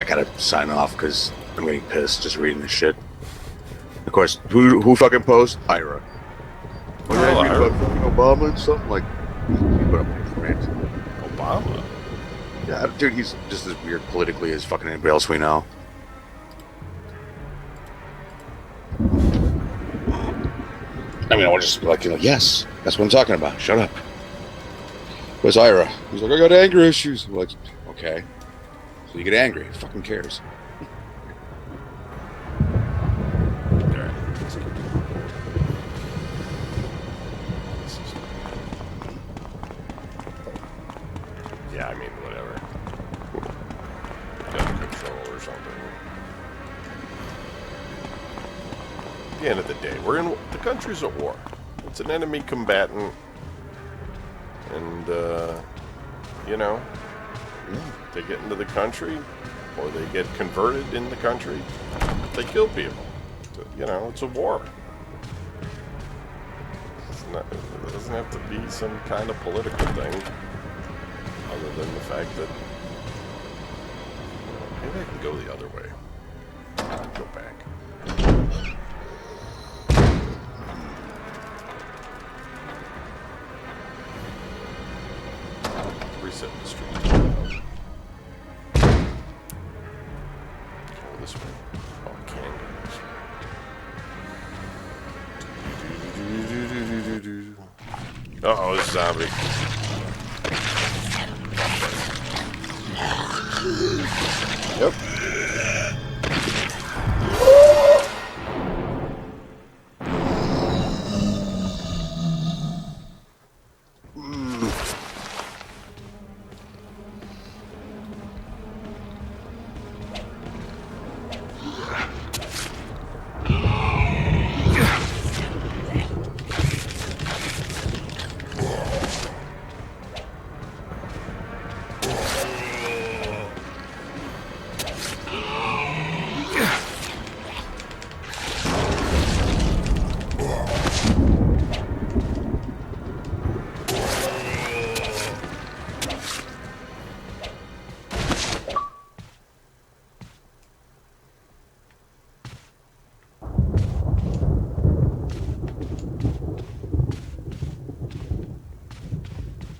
I gotta sign off because I'm getting pissed just reading this shit. Of course, who fucking posts? Ira. When I read about fucking Obama and stuff, like, he put up a rant. Obama? Yeah, dude, he's just as weird politically as fucking anybody else we know. I mean, I would just be like, yes, that's what I'm talking about. Shut up. Where's Ira? He's like, I got anger issues. I'm like, okay. So you get angry. Who fucking cares? Okay. Yeah, I mean, whatever. Gun control or something. At the end of the day, the country's at war. It's an enemy combatant. And, they get into the country, or they get converted in the country, they kill people. It's a war. It doesn't have to be some kind of political thing, other than the fact that maybe I can go the other way. Go back. Reset the street. Go this way. Oh, I can go this way. Uh-oh, this zombie. Yep.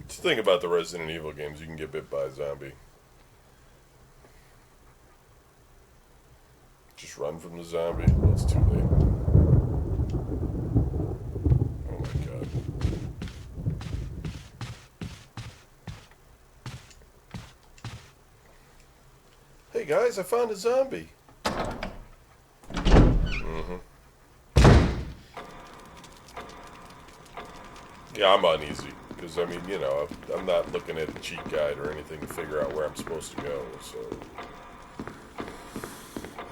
The thing about the Resident Evil games, you can get bit by a zombie. Just run from the zombie. It's too late. Oh my god. Hey guys, I found a zombie. Yeah, I'm uneasy. Because, I mean, I'm not looking at a cheat guide or anything to figure out where I'm supposed to go, so...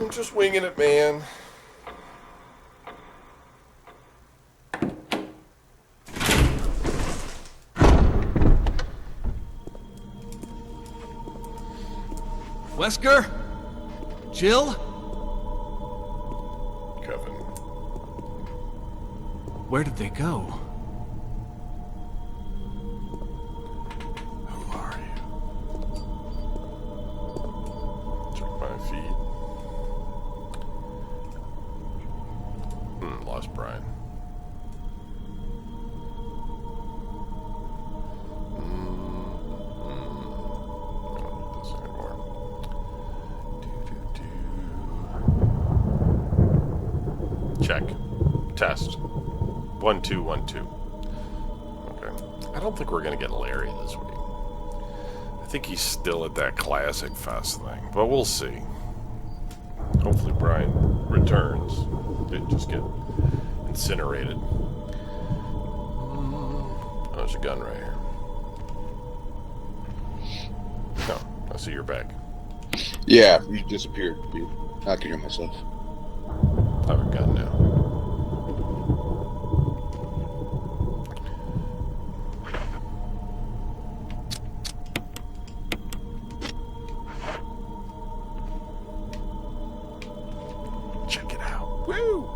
I'm just winging it, man. Wesker? Jill? Kevin. Where did they go? Lost Brian. Check. Test. 1 2 1 2. Okay. I don't think we're gonna get Larry this week. I think he's still at that classic fest thing, but we'll see. Hopefully Brian returns. Didn't just get incinerated. Oh, there's a gun right here. No, I see you're back. Yeah, you disappeared, dude. I can hear myself. I have a gun now. Check it out. Woo!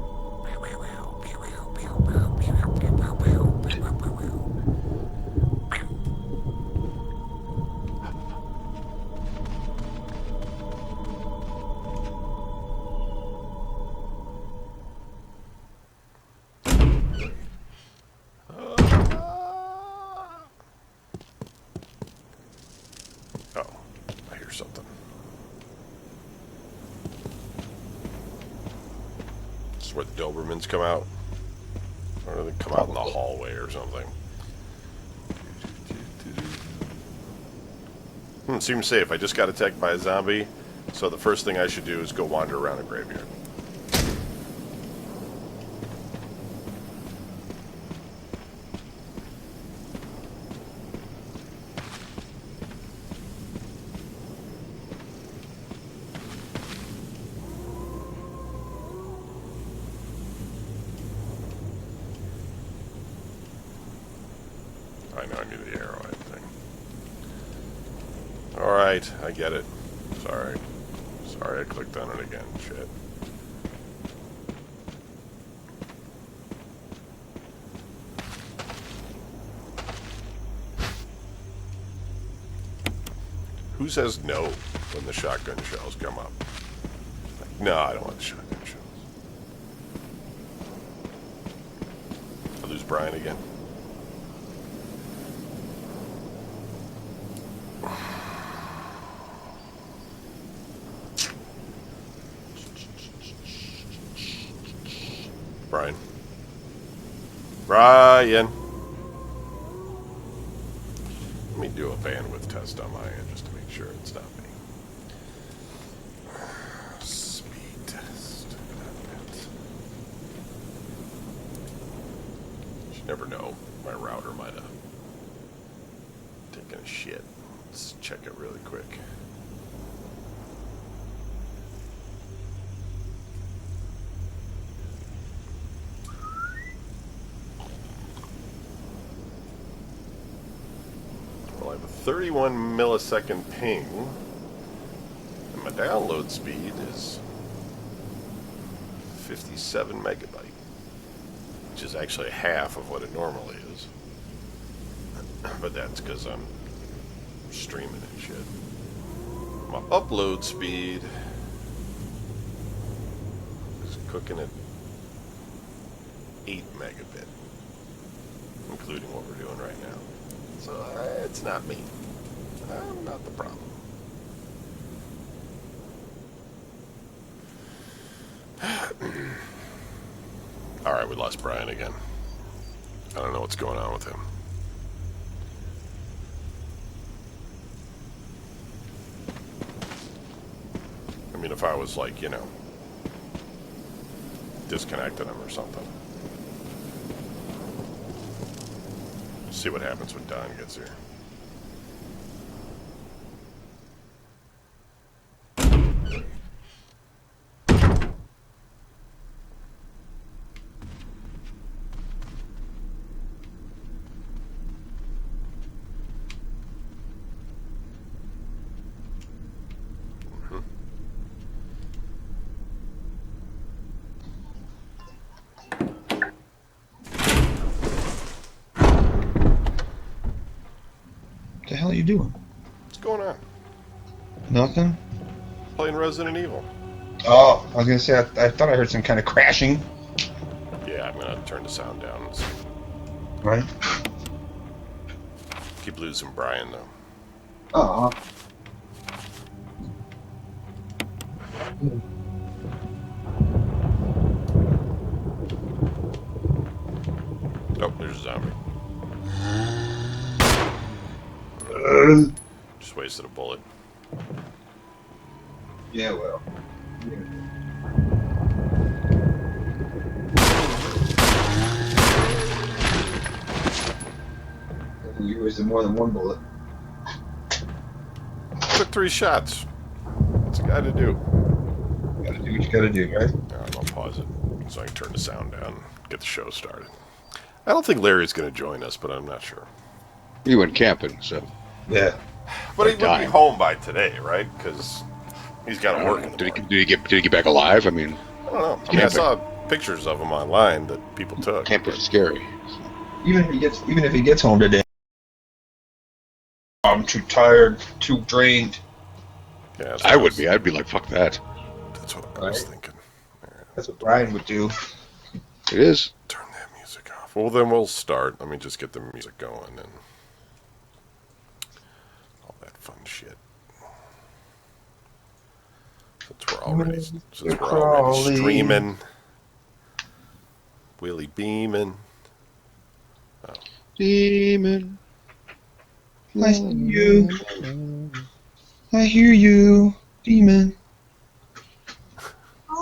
is where the Dobermans come out. Or they come out in the hallway or something. Seems safe. I just got attacked by a zombie, so the first thing I should do is go wander around a graveyard. I know I need the arrowhead thing. Alright, I get it. Sorry. Sorry I clicked on it again. Shit. Who says no when the shotgun shells come up? Like, no, I don't want the shotgun shells. I lose Brian again. Brian. Brian. Let me do a bandwidth test on my end just to make sure it's not me. Speed test. You never know. My router might have taken a shit. Let's check it really quick. Well, I have a 31 millisecond ping, and my download speed is 57 megabyte, which is actually half of what it normally is. But that's because I'm streaming and shit. My upload speed is cooking at 8 megabit, including what we're doing right now. So it's not me. I'm not the problem. Alright, we lost Brian again. I don't know what's going on with him. I mean, if I was like, you know, disconnected him or something. See what happens when Don gets here. What the hell are you doing? What's going on? Nothing? Playing Resident Evil. Oh, I was gonna say, I thought I heard some kind of crashing. Yeah, I'm gonna turn the sound down. Right? Keep losing Brian, though. Oh. Oh, there's a zombie. Just wasted a bullet. Yeah, well. You wasted more than one bullet. Took 3 shots. What's a guy to do? You gotta do what you gotta do, right? I'll pause it so I can turn the sound down and get the show started. I don't think Larry's going to join us, but I'm not sure. He went camping, so. Yeah. But he would be home by today, right? Because he's got to work in the morning. Did he get back alive? I mean, I don't know. I mean, I saw pictures of him online that people took. camping is scary. Even if he gets home today, I'm too tired, too drained. Yeah, I would be. I'd be like, fuck that. That's what I was Right. thinking. That's what Brian would do. It is. Turn that music off. Well, then we'll start. Let me just get the music going and all that fun shit. Since we're already streaming. Willie beaming. Demon. I see you. I hear you, demon. I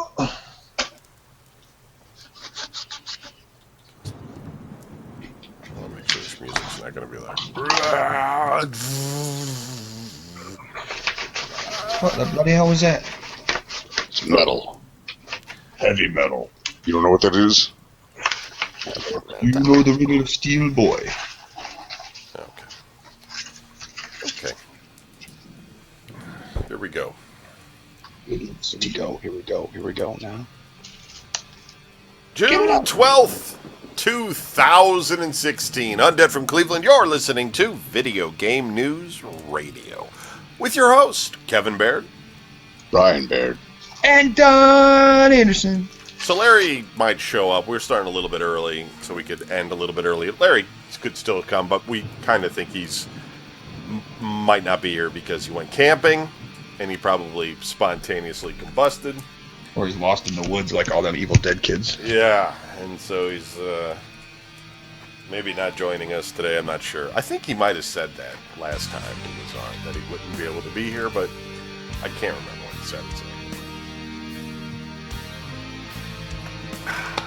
want to make sure this music's not going to be like. What the bloody hell was that? It's metal. Heavy metal. You don't know what that is? You know the riddle of Steel Boy. Okay. Okay. Here we go. Here we go. Here we go. Here we go now. June 12th, 2016. Undead from Cleveland, you're listening to Video Game News Radio. With your host, Kevin Baird. Brian Baird. And Don Anderson. So Larry might show up. We're starting a little bit early, so we could end a little bit early. Larry could still come, but we kind of think he's might not be here because he went camping, and he probably spontaneously combusted. Or he's lost in the woods like all them Evil Dead kids. Yeah, and so he's maybe not joining us today. I'm not sure. I think he might have said that last time he was on, that he wouldn't be able to be here, but I can't remember what he said.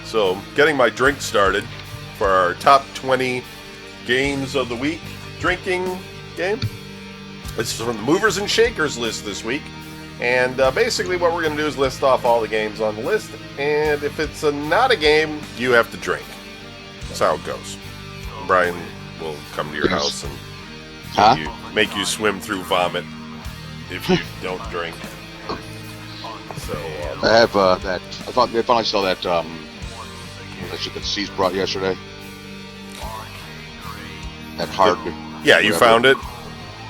So, getting my drink started for our top 20 games of the week drinking game. This is from the Movers and Shakers list this week. And basically what we're going to do is list off all the games on the list. And if it's not a game, you have to drink. That's how it goes. Brian will come to your house and make you swim through vomit if you don't drink. So I have that. I thought they finally saw that that shit that C's brought yesterday. That hard. Yeah, you found it?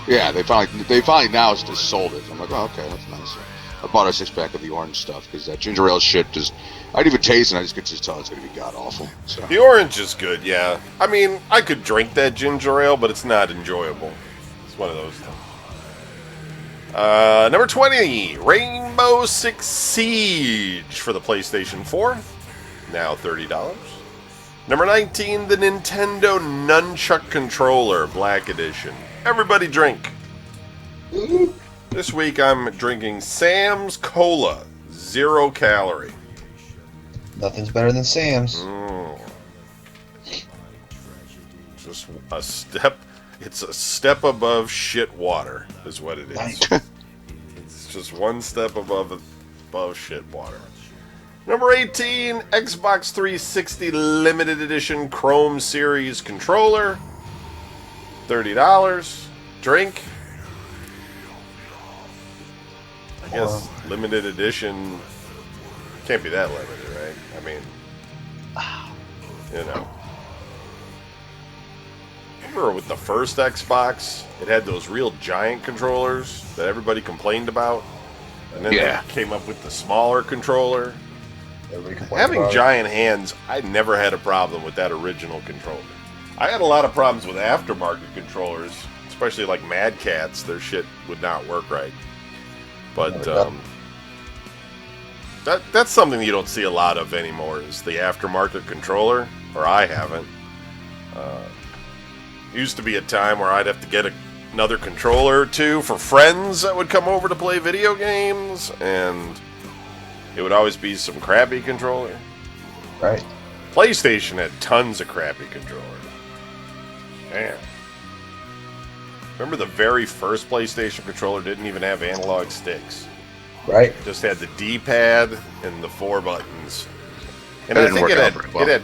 Yeah, they finally now just sold it. I'm like, oh, okay, that's nice. I bought a 6-pack of the orange stuff because that ginger ale shit just, I'd even taste it and I just could just tell it's going to be god awful. So. The orange is good, yeah. I mean, I could drink that ginger ale, but it's not enjoyable. It's one of those things. Number 20, Rainbow Six Siege for the PlayStation 4. Now $30. Number 19, the Nintendo Nunchuck Controller, Black Edition. Everybody drink. This week I'm drinking Sam's Cola, 0 calorie. Nothing's better than Sam's. Just a step. It's a step above shit water, is what it is. Nice. It's just one step above shit water. Number 18, Xbox 360 Limited Edition Chrome Series Controller. $30. Drink. I guess limited edition can't be that limited, right? I mean, you know. Remember with the first Xbox, it had those real giant controllers that everybody complained about? And then they came up with the smaller controller. Having giant hands, I never had a problem with that original controller. I had a lot of problems with aftermarket controllers, especially like Mad Catz. Their shit would not work right. But that's something you don't see a lot of anymore, is the aftermarket controller, or I haven't. Used to be a time where I'd have to get another controller or two for friends that would come over to play video games, and it would always be some crappy controller. Right. PlayStation had tons of crappy controllers. Man. Remember the very first PlayStation controller didn't even have analog sticks. Right. It just had the D-pad and the 4 buttons. And I think it had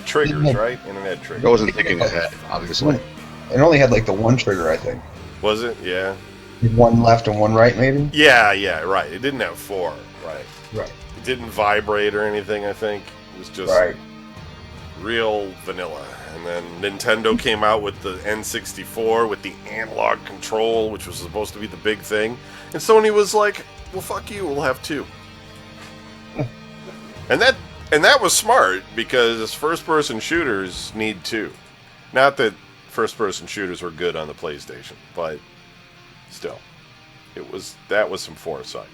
triggers, right? And it had triggers. I wasn't thinking ahead, obviously. It only had like the one trigger, I think. Was it? Yeah. One left and one right, maybe? Yeah, right. It didn't have 4, right. Right. It didn't vibrate or anything, I think. It was just real vanilla. And then Nintendo came out with the N64 with the analog control, which was supposed to be the big thing. And Sony was like, well, fuck you, we'll have 2. And that was smart, because first-person shooters need 2. Not that first-person shooters were good on the PlayStation, but still, that was some foresight.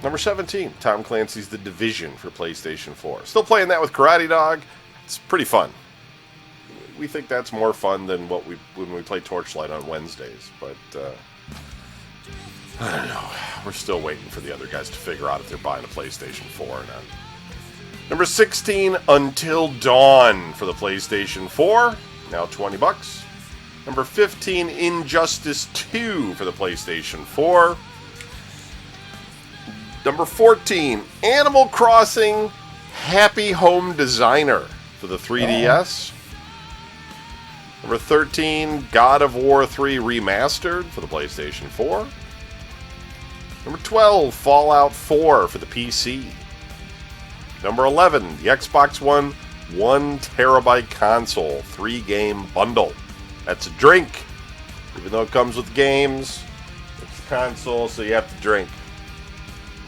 Number 17, Tom Clancy's The Division for PlayStation 4. Still playing that with Karate Dog. It's pretty fun. We think that's more fun than when we play Torchlight on Wednesdays, but I don't know. We're still waiting for the other guys to figure out if they're buying a PlayStation 4 or not. Number 16, Until Dawn for the PlayStation 4. Now $20. Number 15, Injustice 2 for the PlayStation 4. Number 14, Animal Crossing Happy Home Designer for the 3DS. Number 13, God of War 3 Remastered for the PlayStation 4. Number 12, Fallout 4 for the PC. Number 11, the Xbox One 1 terabyte console 3-game bundle. That's a drink. Even though it comes with games, it's a console, so you have to drink.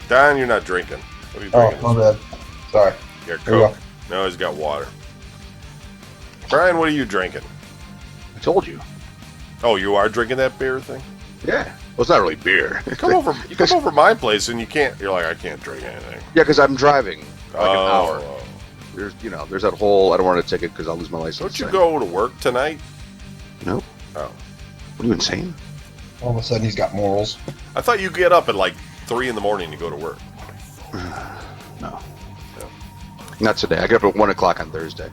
Don, you're not drinking. What are you drinking? Oh, my bad. Sorry. You got There you Coke? No, he's got water. Brian, what are you drinking? I told you. Oh, you are drinking that beer thing? Yeah. Well, it's not really beer. You come over my place and you're like, I can't drink anything. Yeah, because I'm driving like an Oh. hour. There's that whole, I don't want to take it because I'll lose my license. Don't you thing. go to work tonight? No. Oh. What are you insane? All of a sudden, he's got morals. I thought you get up at like 3 in the morning to go to work. No. Not today. I get up at 1 o'clock on Thursday.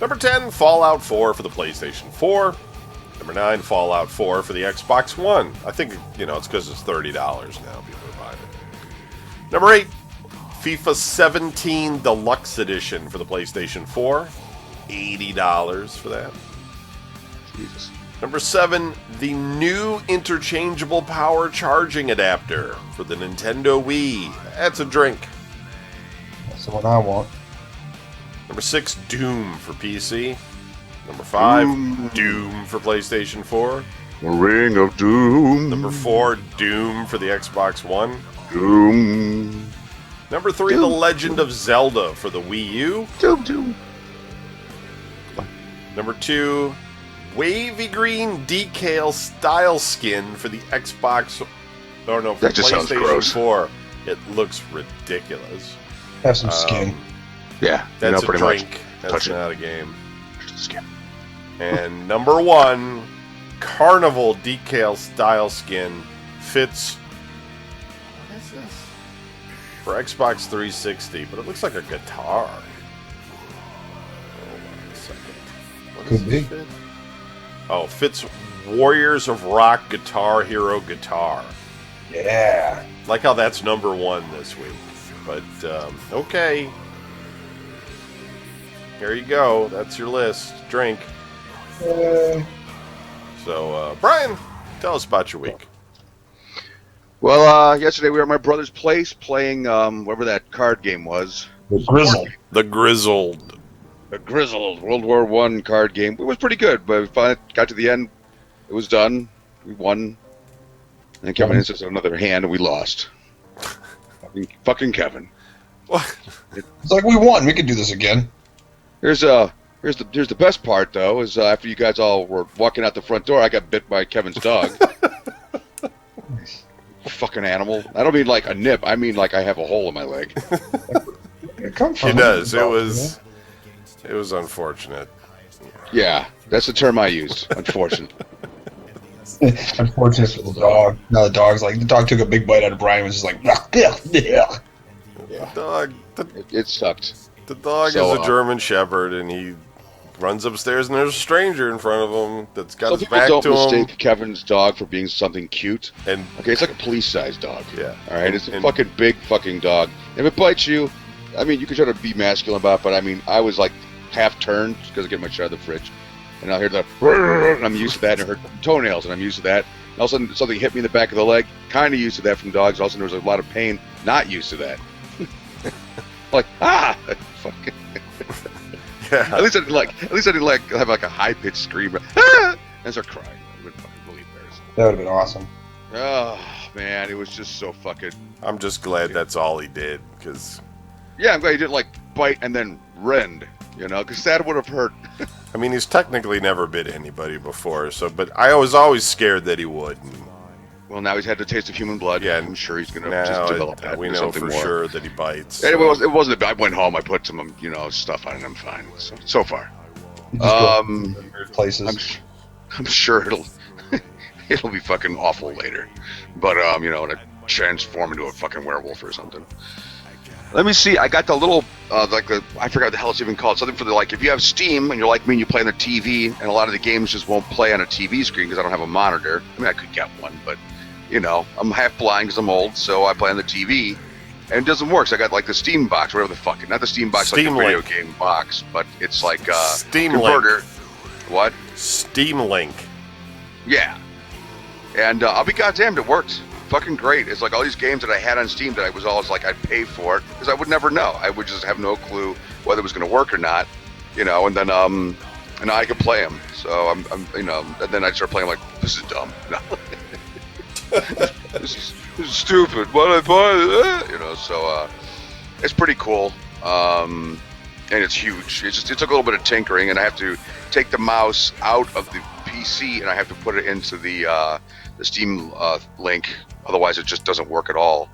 Number 10, Fallout 4 for the PlayStation 4. Number 9, Fallout 4 for the Xbox One. I think, it's because it's $30 now. People are buying it. Number 8, FIFA 17 Deluxe Edition for the PlayStation 4. $80 for that. Jesus. Number 7, the new interchangeable power charging adapter for the Nintendo Wii. That's a drink. That's the one I want. Number 6, Doom for PC. Number 5, Doom for PlayStation 4. The Ring of Doom. Number 4, Doom for the Xbox One. Doom. Number 3, Doom. The Legend of Zelda for the Wii U. Doom. Number 2, Wavy Green Decal Style Skin for the Xbox. Oh no, for That just sounds PlayStation gross. 4. It looks ridiculous. Have some skin. Yeah. That's a pretty drink. much. That's Touch it. not a game. Skin. And number 1, Carnival Decal Style Skin fits. What is this? For Xbox 360, but it looks like a guitar. Hold on a second. What does Could this be. fit? Oh, fits Warriors of Rock Guitar Hero guitar. Yeah. Like how that's number 1 this week. But, okay. Here you go. That's your list. Drink. So, Brian, tell us about your week. Well, yesterday we were at my brother's place playing whatever that card game was. The grizzle. The Grizzled. A Grizzled World War I card game. It was pretty good, but we finally got to the end. It was done. We won. And then Kevin hits us another hand, and we lost. Fucking Kevin. What? It's like we won. We could do this again. Here's the best part though is after you guys all were walking out the front door, I got bit by Kevin's dog. Fucking animal. I don't mean like a nip. I mean like I have a hole in my leg. It comes He from does. It was unfortunate. Yeah, that's the term I used. Unfortunate. Unfortunate for the dog. No, the dog took a big bite out of Brian and was just like, yeah. It sucked. The dog So, is a German Shepherd, and he runs upstairs, and there's a stranger in front of him that's got Some his people back don't to him. mistake Kevin's dog for being something cute. And Okay, it's like a police-sized dog. Yeah. All right, it's a And- fucking big fucking dog. If it bites you, I mean, you can try to be masculine about it, but I mean, I was like half turned because I get my shit out of the fridge, and I'll hear the, and I'm used to that, and I heard toenails, and I'm used to that. And all of a sudden, something hit me in the back of the leg. Kind of used to that from dogs. All of a sudden, there was a lot of pain. Not used to that. Like fucking. yeah, At least I didn't have like a high pitched scream. Ah! And start crying. It would fucking really embarrassing. That would have been awesome. Oh man, it was just so fucking. I'm just glad that's all he did, because Yeah, I'm glad he didn't like bite and then rend. You know, because that would have hurt. I mean, he's technically never bit anybody before. So, but I was always scared that he would. And Well, now he's had the taste of human blood. Yeah, I'm sure he's gonna just Now develop that. we or know something for more. sure that he bites. And it wasn't. I went home. I put some, stuff on it. I'm fine. So far. You just go weird places. I'm sure it'll be fucking awful later, but when I transform into a fucking werewolf or something. Let me see. I got the little I forgot what the hell it's even called. Something for the if you have Steam and you're like me and you play on the TV, and a lot of the games just won't play on a TV screen because I don't have a monitor. I mean, I could get one, but I'm half blind because I'm old, so I play on the TV, and it doesn't work. So I got like the Steam box, whatever the fuck. Not the Steam box, Steam like the video Link. game box, but it's like Steam converter. Link. What? Steam Link. Yeah. And I'll be goddamned, it worked. Fucking great. It's like all these games that I had on Steam that I was always like, I'd pay for it, because I would never know. I would just have no clue whether it was going to work or not, and then, and I could play them. So I'm and then I'd start playing like, this is dumb. No. this is stupid. Why did I buy it? So it's pretty cool. And it's huge. It took a little bit of tinkering, and I have to take the mouse out of the PC and I have to put it into the Steam link. Otherwise, it just doesn't work at all.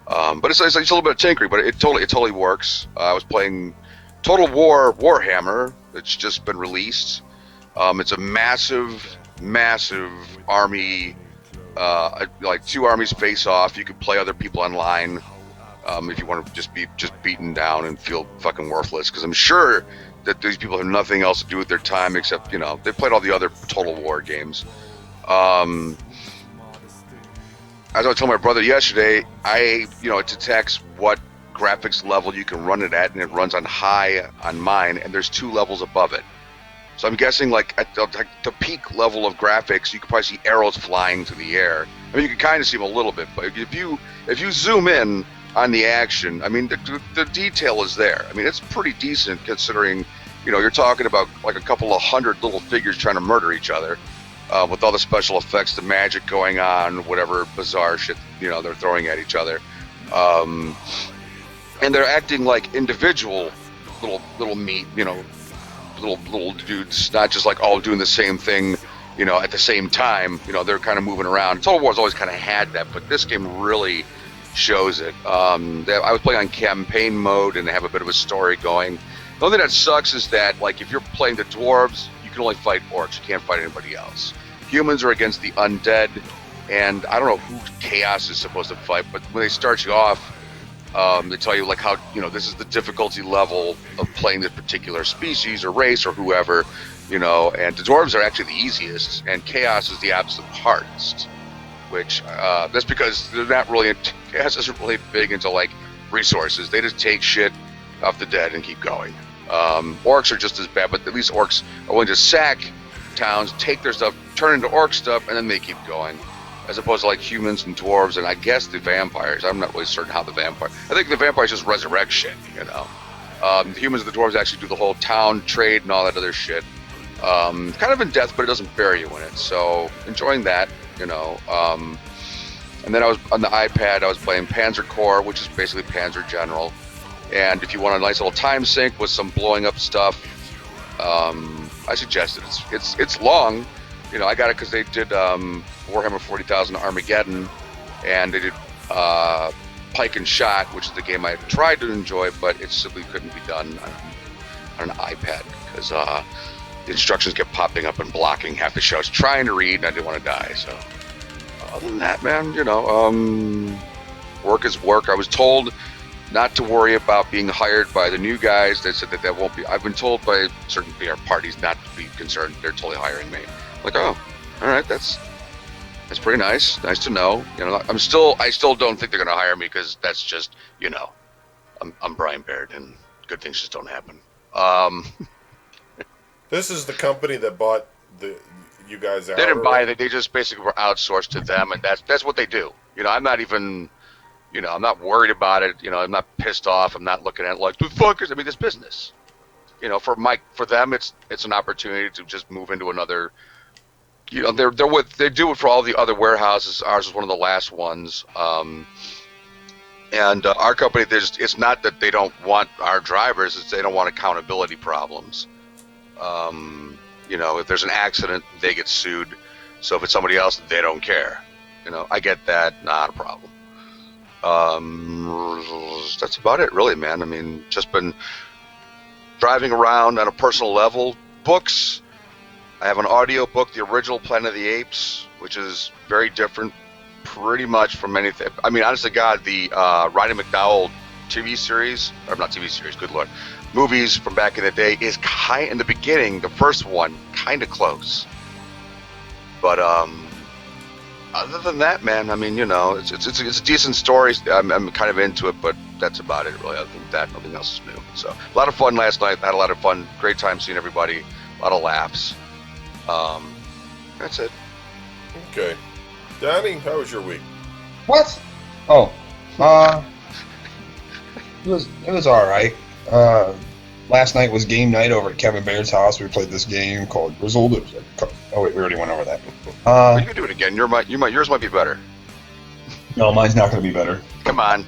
But it's a little bit of tinkering, but it totally works. I was playing Total War Warhammer. It's just been released. It's a massive army. Like two armies face off. You can play other people online. If you want to just be beaten down and feel fucking worthless, because I'm sure that these people have nothing else to do with their time except they played all the other Total War games. As I told my brother yesterday, it detects what graphics level you can run it at, and it runs on high on mine, and there's 2 levels above it. So I'm guessing like at the peak level of graphics, you could probably see arrows flying through the air. I mean, you can kind of see them a little bit, but if you zoom in on the action, I mean, the detail is there. I mean, it's pretty decent considering, you're talking about like a couple of hundred little figures trying to murder each other, with all the special effects, the magic going on, whatever bizarre shit, they're throwing at each other. And they're acting like individual little meat, little dudes, not just like all doing the same thing, at the same time. They're kind of moving around. Total War's always kind of had that, but this game really shows it. I was playing on campaign mode, and they have a bit of a story going. The only thing that sucks is that, like, if you're playing the dwarves, you can only fight orcs. You can't fight anybody else. Humans are against the undead, and I don't know who Chaos is supposed to fight, but when they start you off, they tell you like how this is the difficulty level of playing this particular species or race or whoever, and the dwarves are actually the easiest, and Chaos is the absolute hardest. Which that's because they're not really. Chaos isn't really big into like resources. They just take shit off the dead and keep going. Orcs are just as bad, but at least orcs are willing to sack towns, take their stuff, turn into orc stuff, and then they keep going. As opposed to like humans and dwarves, and I guess the vampires. I'm not really certain how the vampire. I think the vampires just resurrect shit. The humans and the dwarves actually do the whole town trade and all that other shit. Kind of in depth, but it doesn't bury you in it. So enjoying that. And then I was on the iPad. I was playing Panzer Corps, which is basically Panzer General. And if you want a nice little time sink with some blowing up stuff, I suggest it. It's long. I got it because they did Warhammer 40,000 Armageddon, and they did Pike and Shot, which is the game I tried to enjoy, but it simply couldn't be done on an iPad because the instructions kept popping up and blocking half the show. I was trying to read, and I didn't want to die. So other than that, man, work is work. I was told not to worry about being hired by the new guys. They said that won't be. I've been told by certain PR parties not to be concerned. They're totally hiring me. Like, oh, all right, that's pretty nice. Nice to know. I still don't think they're gonna hire me because that's just, I'm Brian Baird, and good things just don't happen. This is the company that bought you guys out. They didn't buy it. They just basically were outsourced to them, and that's what they do. I'm not even. I'm not worried about it. I'm not pissed off. I'm not looking at it like, the fuckers. I mean, it's business. For them, it's an opportunity to just move into another. They do it for all the other warehouses. Ours is one of the last ones. And our company, it's not that they don't want our drivers. It's they don't want accountability problems. If there's an accident, they get sued. So if it's somebody else, they don't care. I get that. Not a problem. That's about it, really, man. I mean, just been driving around on a personal level. Books. I have an audio book, the original Planet of the Apes, which is very different, pretty much from anything. I mean, honest to God, the Roddy McDowell TV series, or not TV series, good lord, movies from back in the day is in the beginning, the first one, kind of close. But other than that, man, I mean, it's a decent story. I'm kind of into it, but that's about it, really. Other than that, nothing else is new. So a lot of fun last night. Had a lot of fun. Great time seeing everybody. A lot of laughs. That's it. Okay. Donnie, how was your week? What? Oh, it was all right. Last night was game night over at Kevin Baird's house. We played this game called Grizzled. Oh wait, we already went over that. You can do it again. Yours might be better. No, mine's not going to be better. Come on.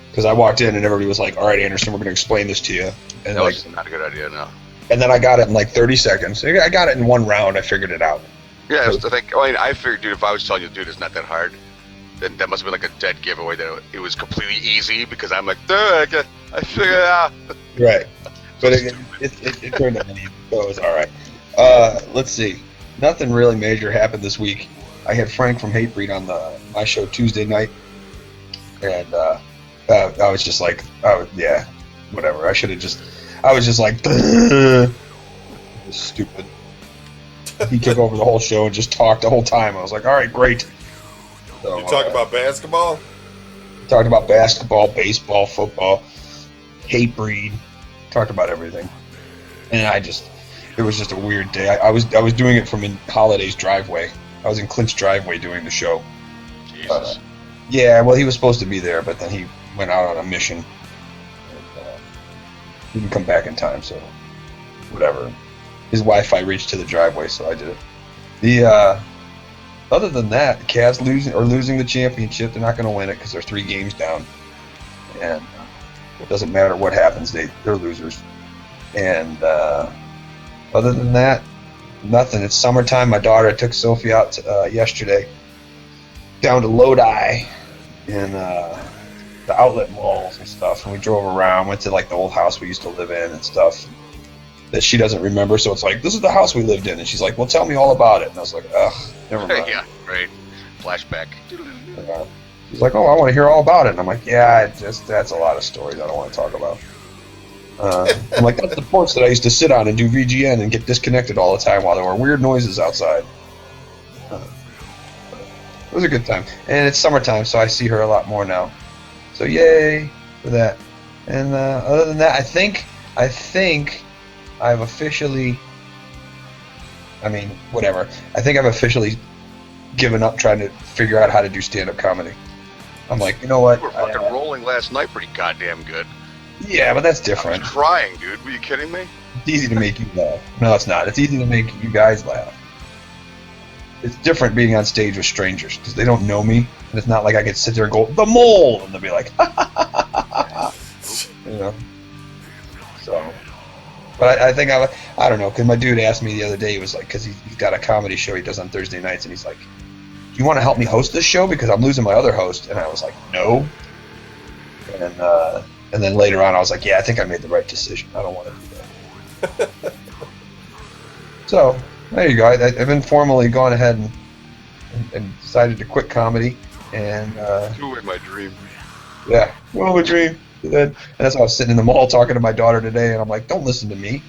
Because I walked in and everybody was like, "All right, Anderson, we're going to explain this to you." And That was not a good idea, no. and then I got it in like 30 seconds. I got it in one round. I figured it out. Yeah, I figured, dude, if I was telling you, dude, it's not that hard, then that must have been like a dead giveaway that it was completely easy, because I'm like, dude, I figured it out. Right. But it turned out easy, so it was all right. Let's see. Nothing really major happened this week. I had Frank from Hatebreed on my show Tuesday night, and I was just like, yeah, whatever. I was just like, stupid. He took over the whole show and just talked the whole time. I was like, all right, great. So, You talk about basketball? talked about basketball, baseball, football, Hatebreed, talked about everything. And it was just a weird day. I was doing it from in Holiday's driveway. I was in Clint's driveway doing the show. Jesus. Yeah, well, he was supposed to be there, but then he went out on a mission. And, didn't come back in time, so whatever. His Wi-Fi reached to the driveway, so I did it. Other than that, the Cavs losing the championship. They're not going to win it because they're 3 games down, and it doesn't matter what happens. They're losers. And other than that, nothing. It's summertime. My daughter took Sophie out yesterday down to Lodi in the outlet malls and stuff, and we drove around. Went to like the old house we used to live in and stuff that she doesn't remember. So it's like, this is the house we lived in, and she's like, well, tell me all about it. And I was like, ugh, never mind. Yeah, right. Flashback. She's like, oh, I want to hear all about it. And I'm like, yeah, that's a lot of stories I don't want to talk about. I'm like, that's the porch that I used to sit on and do VGN and get disconnected all the time while there were weird noises outside. It was a good time. And it's summertime, so I see her a lot more now. So yay for that. And other than that, I think I've officially, whatever. I think I've officially given up trying to figure out how to do stand-up comedy. I'm like, you know what? You were fucking rolling last night pretty goddamn good. Yeah, but that's I different. was crying, dude. Were you kidding me? It's easy to make you laugh. No, it's not. It's easy to make you guys laugh. It's different being on stage with strangers because they don't know me, and it's not like I could sit there and go, the mole, and they'll be like, ha ha ha ha ha. You know? So, but I think I don't know, because my dude asked me the other day, he was like, because he's got a comedy show he does on Thursday nights, and he's like, do you want to help me host this show? Because I'm losing my other host. And I was like, no. And then later on, I was like, yeah, I think I made the right decision. I don't want to do that. So, there you go. I've been formally gone ahead and decided to quit comedy. And, Threw away my dream. yeah, well, a dream. And that's why I was sitting in the mall talking to my daughter today, and I'm like, don't listen to me.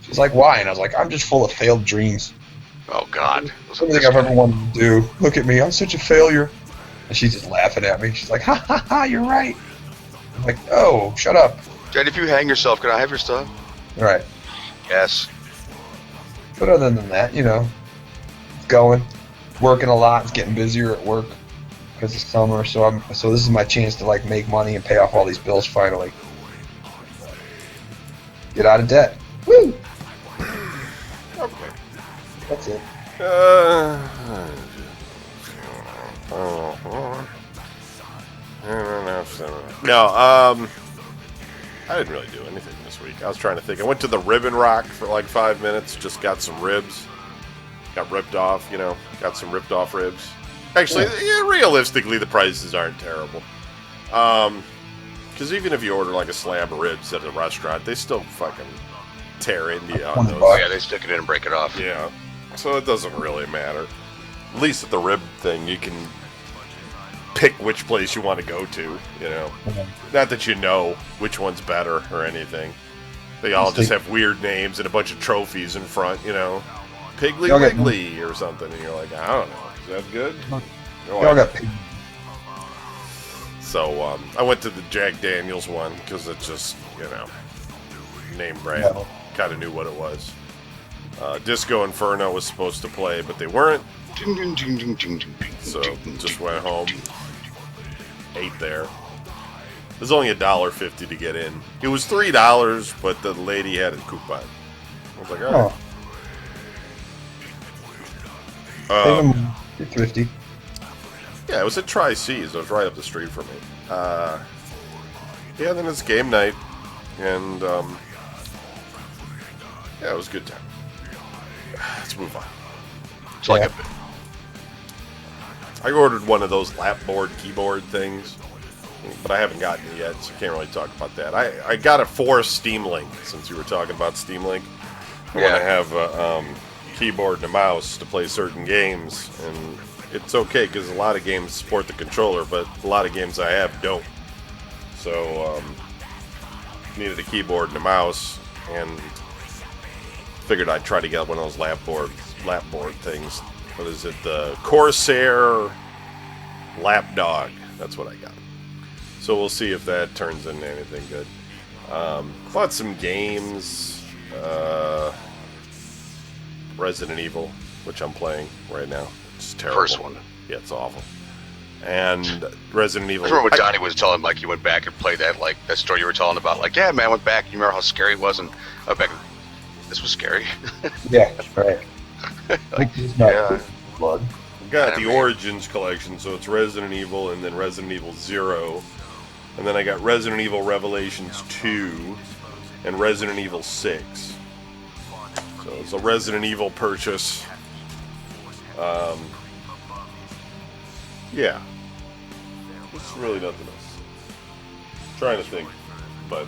She's like, why? And I was like, I'm just full of failed dreams. Oh, God. Everything I've ever wanted to do. Look at me, I'm such a failure. And she's just laughing at me. She's like, ha ha ha, you're right. I'm like, oh, shut up. Jen, if you hang yourself, can I have your stuff? All right. Yes. But other than that, it's going. Working a lot. It's getting busier at work because it's summer. So this is my chance to like make money and pay off all these bills finally. Get out of debt. Woo! Okay. That's it. No, I didn't really do anything this week. I was trying to think. I went to the Ribbon Rock for like 5 minutes, just got some ribs. Got ripped off, got some ripped off ribs. Actually, yeah, realistically, the prices aren't terrible. Because even if you order like a slab of ribs at a restaurant, they still fucking tear into you on $20. those. Oh yeah, they stick it in and break it off. Yeah. So it doesn't really matter. At least at the rib thing, you can pick which place you want to go to, you know. Not that you know which one's better or anything. They all just have weird names and a bunch of trophies in front, you know. Piggly Y'all got- Wiggly or something. And you're like, I don't know. Is that good? You're Y'all like- got pig. So I went to the Jack Daniels one because it's just, you know, name brand. Yeah. Kind of knew what it was. Disco Inferno was supposed to play, but they weren't. So just went home, ate there. It was only $1.50 to get in. It was $3, but the lady had a coupon. I was like, all right. Save 'em. You're thrifty. Yeah, it was at Tri-C's. It was right up the street from me. Yeah, then it's game night. And, yeah, it was a good time. Let's move on. It's like I ordered one of those lapboard keyboard things, but I haven't gotten it yet, so I can't really talk about that. I got it for Steam Link, since you were talking about Steam Link. I want to have a keyboard and a mouse to play certain games, and it's okay because a lot of games support the controller, but a lot of games I have don't. So, needed a keyboard and a mouse, and figured I'd try to get one of those lapboard things. What is it? The Corsair Lapdog. That's what I got. So we'll see if that turns into anything good. Bought some games. Resident Evil, which I'm playing right now. It's terrible. First one. Yeah, it's awful. And Resident Evil. I remember when Donnie was telling, like, you went back and played that, like, that story you were telling about, like, yeah, man, I went back, you remember how scary it was, and I went back, this was scary. Yeah, right. Like, it's not Yeah. blood. Got the I mean- Origins collection, so it's Resident Evil and then Resident Evil 0. And then I got Resident Evil Revelations 2 and Resident Evil 6. So it's a Resident Evil purchase. Yeah. It's really nothing else. Trying to think. But,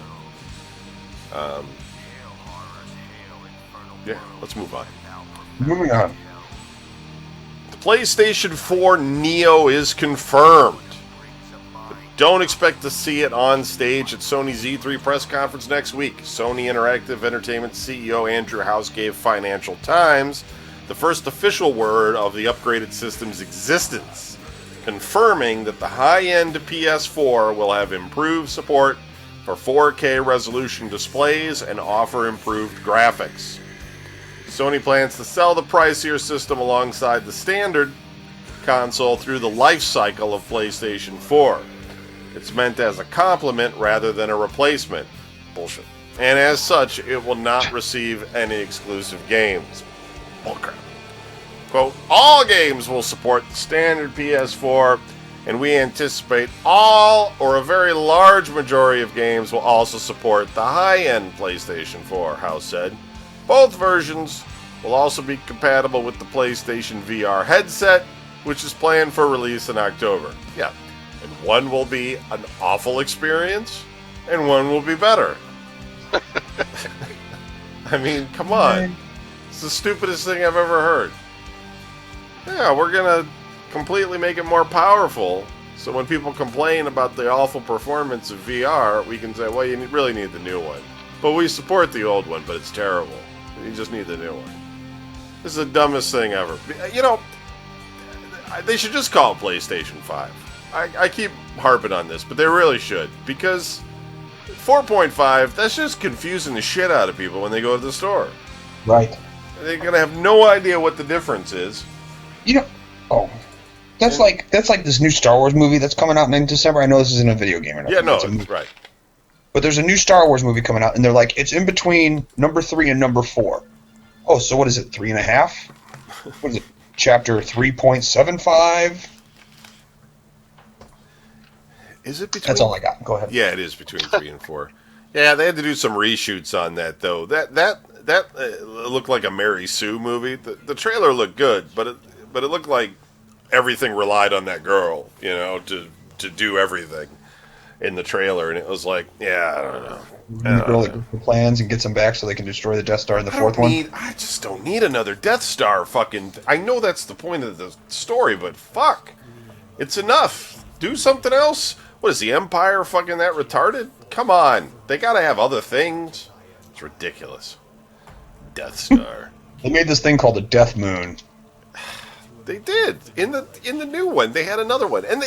yeah, let's move on. Moving on. The PlayStation 4 Neo is confirmed. But don't expect to see it on stage at Sony's E3 press conference next week. Sony Interactive Entertainment CEO Andrew House gave Financial Times the first official word of the upgraded system's existence, confirming that the high-end PS4 will have improved support for 4K resolution displays and offer improved graphics. Sony plans to sell the pricier system alongside the standard console through the life cycle of PlayStation 4. It's meant as a complement rather than a replacement. Bullshit. And as such, it will not receive any exclusive games. Bullcrap. Quote, all games will support the standard PS4, and we anticipate all or a very large majority of games will also support the high-end PlayStation 4, House said. Both versions will also be compatible with the PlayStation VR headset, which is planned for release in October. Yeah, and one will be an awful experience, and one will be better. I mean, come on. It's the stupidest thing I've ever heard. Yeah, we're going to completely make it more powerful, so when people complain about the awful performance of VR, we can say, well, you really need the new one. But we support the old one, but it's terrible. You just need the new one. This is the dumbest thing ever. You know, they should just call it PlayStation 5. I keep harping on this, but they really should. Because 4.5, that's just confusing the shit out of people when they go to the store. Right. They're going to have no idea what the difference is. You know, oh, that's like this new Star Wars movie that's coming out in December. I know this isn't a video game or nothing. Yeah, no, it's a movie. right. But there's a new Star Wars movie coming out, and they're like, it's in between number 3 and number 4. Oh, so what is it, 3.5? What is it, chapter 3.75? Is it between... That's all I got. Go ahead. Yeah, it is between 3 and 4. Yeah, they had to do some reshoots on that, though. That looked like a Mary Sue movie. The trailer looked good, but it looked like everything relied on that girl, to do everything in the trailer, and it was like, yeah, I don't know. The girl that gets the plans and gets them back so they can destroy the Death Star in the fourth one. I just don't need another Death Star fucking... I know that's the point of the story, but fuck. It's enough. Do something else. What is the Empire fucking that retarded? Come on. They gotta have other things. It's ridiculous. Death Star. They made this thing called the Death Moon. They did. In the new one, they had another one. And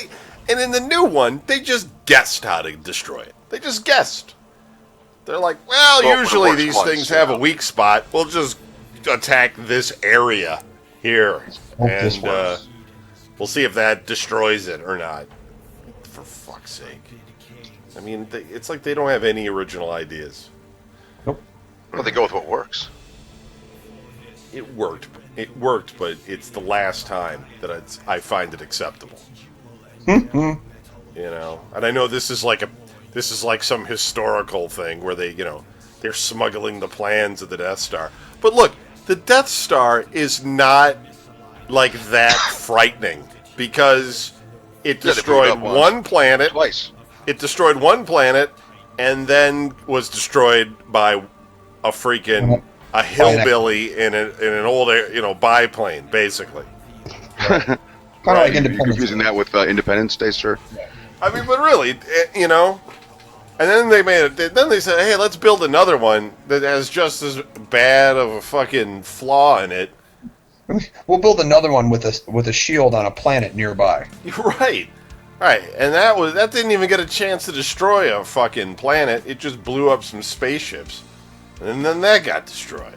in the new one, they just guessed how to destroy it. They just guessed. They're like, well, usually these things have a weak spot. We'll just attack this area here. And we'll see if that destroys it or not. For fuck's sake. I mean, it's like they don't have any original ideas. Nope. Well, they go with what works. It worked. It worked, but it's the last time that I find it acceptable. And I know this is like some historical thing where they're smuggling the plans of the Death Star. But look, the Death Star is not like that frightening because it destroyed one planet. Twice. It destroyed one planet and then was destroyed by a hillbilly in an old biplane, basically. Kind of like Independence. You're confusing that with Independence Day, sir? I mean, but really, And then they made it. Then they said, "Hey, let's build another one that has just as bad of a fucking flaw in it." We'll build another one with a shield on a planet nearby. Right. And that didn't even get a chance to destroy a fucking planet. It just blew up some spaceships, and then that got destroyed.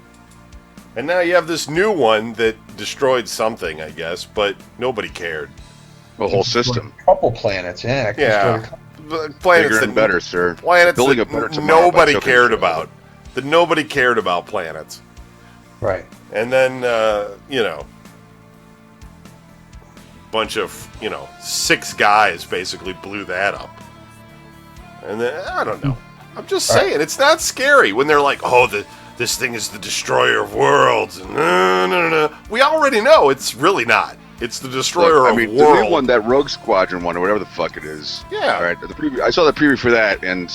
And now you have this new one that destroyed something, I guess, but nobody cared. The whole system. A couple planets, yeah. Planets Bigger and better, sir. Planets Building that a better tomorrow by nobody choking cared each other. about. That nobody cared about planets. Right. And then, bunch of, 6 guys basically blew that up. And then, I don't know. I'm just saying, it's not scary when they're like, oh, this thing is the destroyer of worlds. And no. We already know it's really not. It's the destroyer of the worlds. new one, that Rogue Squadron one, or whatever the fuck it is. Yeah. All right. I saw the preview for that, and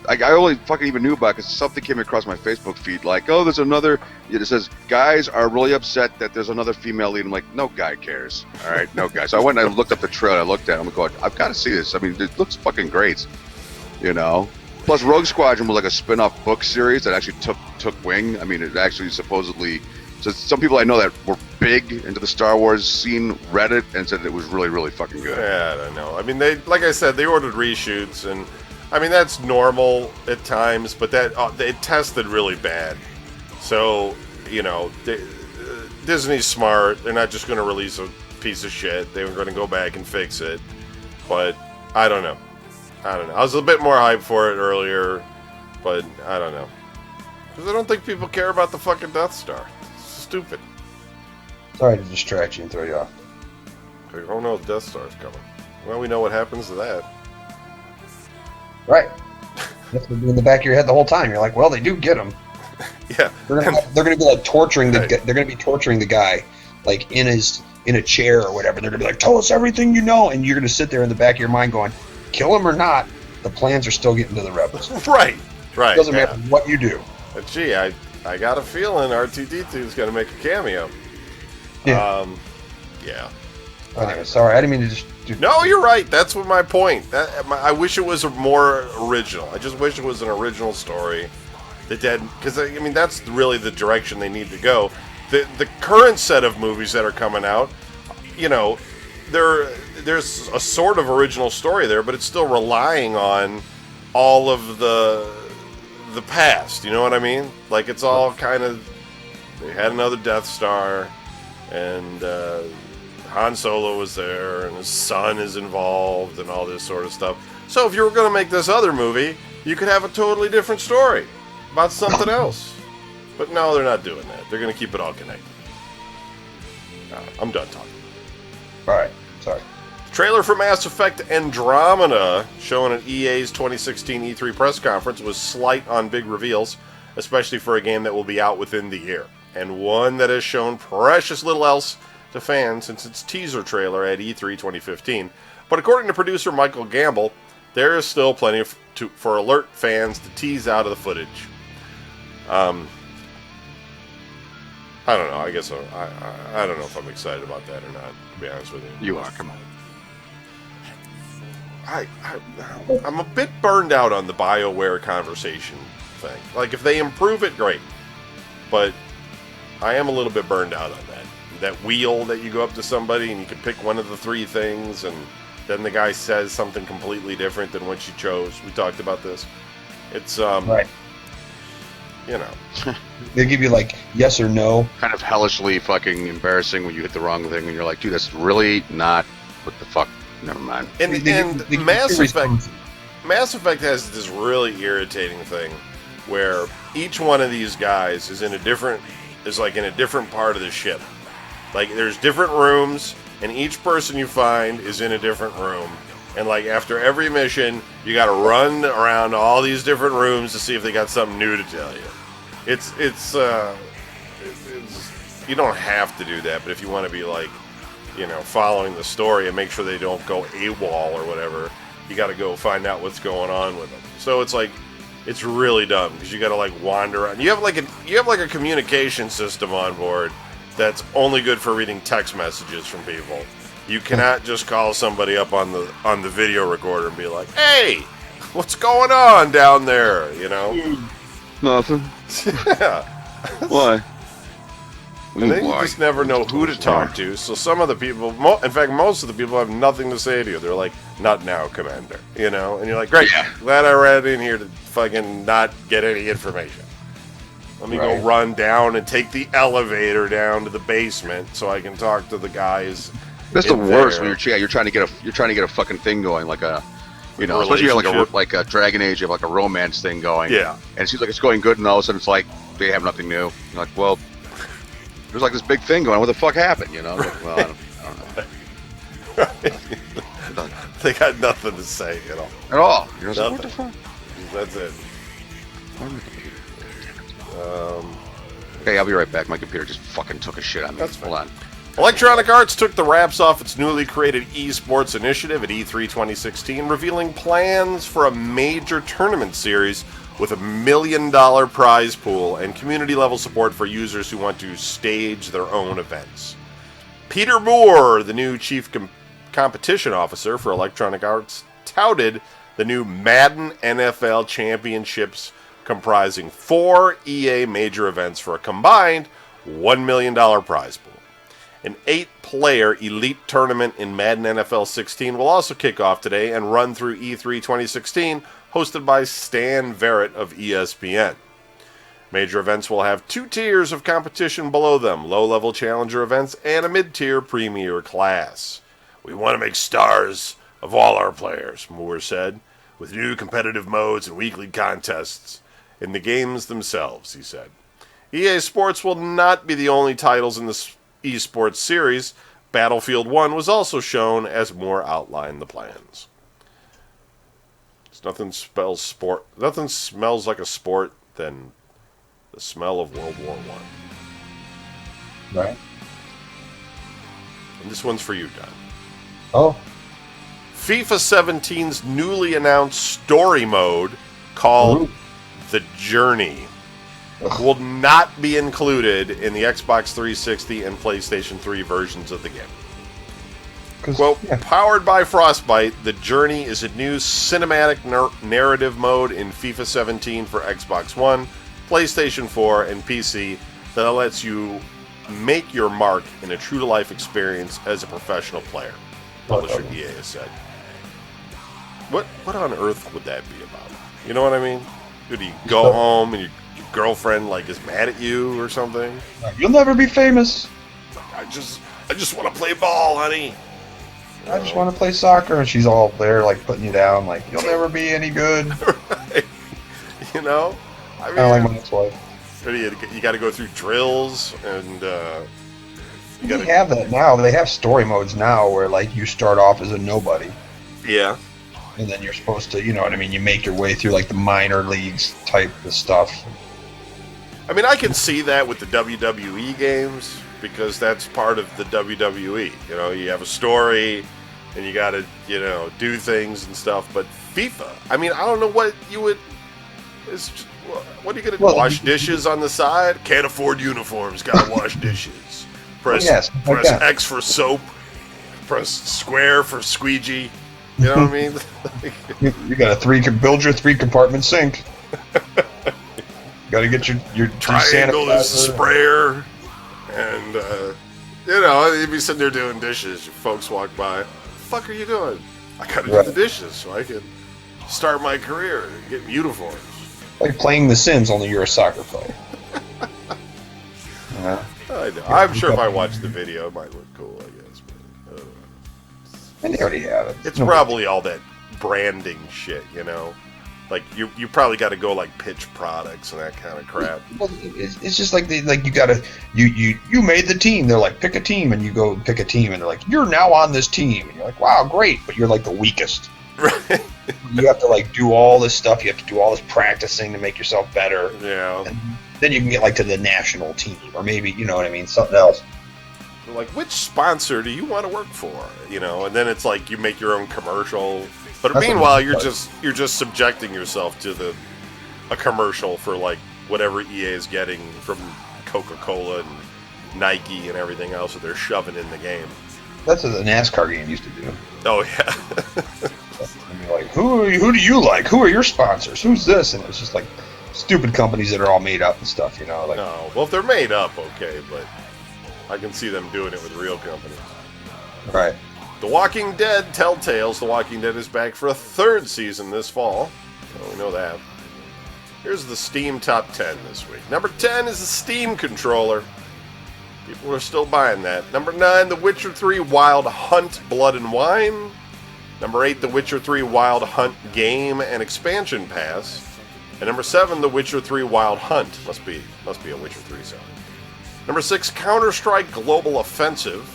I only fucking even knew about it because something came across my Facebook feed, like, oh, there's another. It says guys are really upset that there's another female lead. I'm like, no guy cares. All right, no guy. So I went and I looked up the trailer. I looked at it. I'm going, I've got to see this. I mean, it looks fucking great. Plus, Rogue Squadron was like a spin-off book series that actually took wing. I mean, it actually supposedly. So some people I know that were big into the Star Wars scene read it and said it was really, really fucking good. Yeah, I don't know. I mean, like I said, they ordered reshoots, and I mean that's normal at times, but it tested really bad. So Disney's smart. They're not just going to release a piece of shit. They were going to go back and fix it. But I don't know. I was a bit more hyped for it earlier, but I don't know. Because I don't think people care about the fucking Death Star. It's stupid. Sorry to distract you and throw you off. Oh no, the Death Star's coming. Well, we know what happens to that. Right. That's been in the back of your head the whole time. You're like, well, they do get him. Yeah. They're gonna be like torturing the. They're gonna be torturing the guy, like in a chair or whatever. They're gonna be like, tell us everything you know, and you're gonna sit there in the back of your mind going, kill him or not, the plans are still getting to the rebels. Right. It doesn't matter what you do. But gee, I got a feeling R2-D2 is going to make a cameo. Yeah. Yeah. Anyway, sorry, I didn't mean to just. No, you're right. That's what my point. I wish it was more original. I just wish it was an original story. Because I mean that's really the direction they need to go. The current set of movies that are coming out, there's a sort of original story there, but it's still relying on all of the past. You know what I mean? Like it's all kind of. They had another Death Star, and Han Solo was there, and his son is involved, and all this sort of stuff. So if you were going to make this other movie, you could have a totally different story about something else. But no, they're not doing that. They're going to keep it all connected. I'm done talking. All right, sorry. Trailer for Mass Effect Andromeda, shown at EA's 2016 E3 press conference, was slight on big reveals, especially for a game that will be out within the year, and one that has shown precious little else to fans since its teaser trailer at E3 2015. But according to producer Michael Gamble, there is still plenty for alert fans to tease out of the footage. I don't know. I guess I don't know if I'm excited about that or not, to be honest with you. You are. Come on. I'm a bit burned out on the BioWare conversation thing. Like, if they improve it, great. But I am a little bit burned out on that. That wheel that you go up to somebody and you can pick one of the three things, and then the guy says something completely different than what you chose. We talked about this. It's, Right. You know. They give you like yes or no. Kind of hellishly fucking embarrassing when you hit the wrong thing and you're like, dude, that's really not what the fuck. Never mind. And They give you Mass series Effect... modes. Mass Effect has this really irritating thing where each one of these guys is in a different part of the ship. Like, there's different rooms, and each person you find is in a different room. And like, after every mission, you got to run around all these different rooms to see if they got something new to tell you. It's you don't have to do that, but if you want to be like, you know, following the story and make sure they don't go AWOL or whatever, you got to go find out what's going on with them. So it's like, it's really dumb because you got to like wander around. You have like a communication system on board that's only good for reading text messages from people. You cannot just call somebody up on the video recorder and be like, "Hey, what's going on down there?" You know? Nothing. Yeah. Why? And then you just never know who to talk to. So some of the people, in fact, most of the people have nothing to say to you. They're like, "Not now, Commander." You know? And you're like, "Great, Yeah. glad I ran in here to fucking not get any information. Let me go run down and take the elevator down to the basement so I can talk to the guys." That's the in worst there. when you're trying to get a fucking thing going, like a, you know, especially like a Dragon Age, you have like a romance thing going. Yeah. And it seems like it's going good, and all of a sudden it's like they have nothing new. You're like, well, there's like this big thing going. What the fuck happened? You know? Like, well, I don't know. They got nothing to say at all. At all. You're just like, what the Nothing. fuck? That's it. Okay, I'll be right back. My computer just fucking took a shit on me. That's fine. Hold on. Electronic Arts took the wraps off its newly created esports initiative at E3 2016, revealing plans for a major tournament series with $1 million prize pool and community-level support for users who want to stage their own events. Peter Moore, the new chief competition officer for Electronic Arts, touted the new Madden NFL Championships, comprising 4 EA major events for a combined $1 million prize pool. An 8-player elite tournament in Madden NFL 16 will also kick off today and run through E3 2016, hosted by Stan Verrett of ESPN. Major events will have 2 tiers of competition below them, low-level challenger events and a mid-tier premier class. "We want to make stars of all our players," Moore said, "with new competitive modes and weekly contests in the games themselves," he said. EA Sports will not be the only titles in the esports series. Battlefield 1 was also shown as Moore outlined the plans. Nothing smells like a sport than the smell of World War I. Right. And this one's for you, Don. Oh. FIFA 17's newly announced story mode called Ooh. The Journey will not be included in the Xbox 360 and PlayStation 3 versions of the game. Quote, powered by Frostbite, The Journey is a new cinematic narrative mode in FIFA 17 for Xbox One, PlayStation 4, and PC that lets you make your mark in a true-to-life experience as a professional player, publisher EA has said. What on earth would that be about? You know what I mean? Do you go home and your girlfriend like is mad at you or something? You'll never be famous. I just want to play ball, honey. I just want to play soccer, and she's all there, like putting you down, like you'll never be any good. Right. You know, I mean, Kind of like my ex-wife. you got to go through drills, and you got They have that now. They have story modes now where like you start off as a nobody, yeah. and then you're supposed to, you know what I mean? You make your way through like the minor leagues type of stuff. I mean, I can see that with the WWE games, because that's part of the WWE. You know, you have a story, and you got to, you know, do things and stuff. But FIFA, I mean, I don't know what you would. What are you going to wash dishes on the side? Can't afford uniforms. Got to wash dishes. Press X for soap. Press square for squeegee. You know what I mean? You got build your 3-compartment sink. Got to get your triangle is the sprayer, and you know, you'd be sitting there doing dishes. Your folks walk by. What the fuck are you doing? I got to do the dishes so I can start my career and get uniforms. Like playing The Sims, only you're a soccer player. I know. I'm sure if I watch the video, it might look cool, I guess. But, and they already have it. It's probably all that branding shit, you know? Like, you probably got to go, like, pitch products and that kind of crap. Well, it's just like, you got to... You made the team. They're like, pick a team, and you go pick a team, and they're like, you're now on this team. And you're like, wow, great, but you're, like, the weakest. Right. You have to, like, do all this stuff. You have to do all this practicing to make yourself better. Yeah. And then you can get, like, to the national team, or maybe, you know what I mean, something else. Like, which sponsor do you want to work for? You know, and then it's like you make your own commercial. But meanwhile, you're just subjecting yourself to a commercial for like whatever EA is getting from Coca-Cola and Nike and everything else that they're shoving in the game. That's what the NASCAR game used to do. Oh yeah. And you're like, who do you like? Who are your sponsors? Who's this? And it's just like stupid companies that are all made up and stuff, you know. Like, no, well, if they're made up, okay, but I can see them doing it with real companies. Right. The Walking Dead Telltales. The Walking Dead is back for a 3rd season this fall. Well, we know that. Here's the Steam Top 10 this week. Number 10 is the Steam controller. People are still buying that. Number 9, The Witcher 3 Wild Hunt Blood and Wine. Number 8, The Witcher 3 Wild Hunt Game and Expansion Pass. And number 7, The Witcher 3 Wild Hunt. Must be a Witcher 3 song. Number 6, Counter-Strike Global Offensive.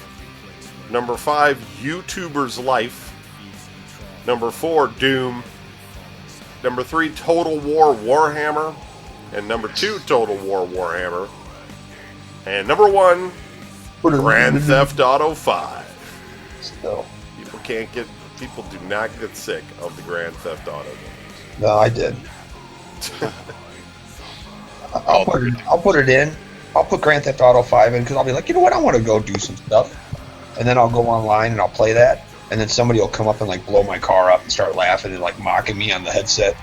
Number 5, YouTuber's Life. Number 4, Doom. Number 3, Total War Warhammer. And number 2, Total War Warhammer. And number 1, Grand Theft Auto 5. Still. People do not get sick of the Grand Theft Auto games. No, I did. I'll put it in. I'll put Grand Theft Auto 5 in because I'll be like, you know what, I want to go do some stuff. And then I'll go online and I'll play that. And then somebody will come up and like blow my car up and start laughing and like mocking me on the headset.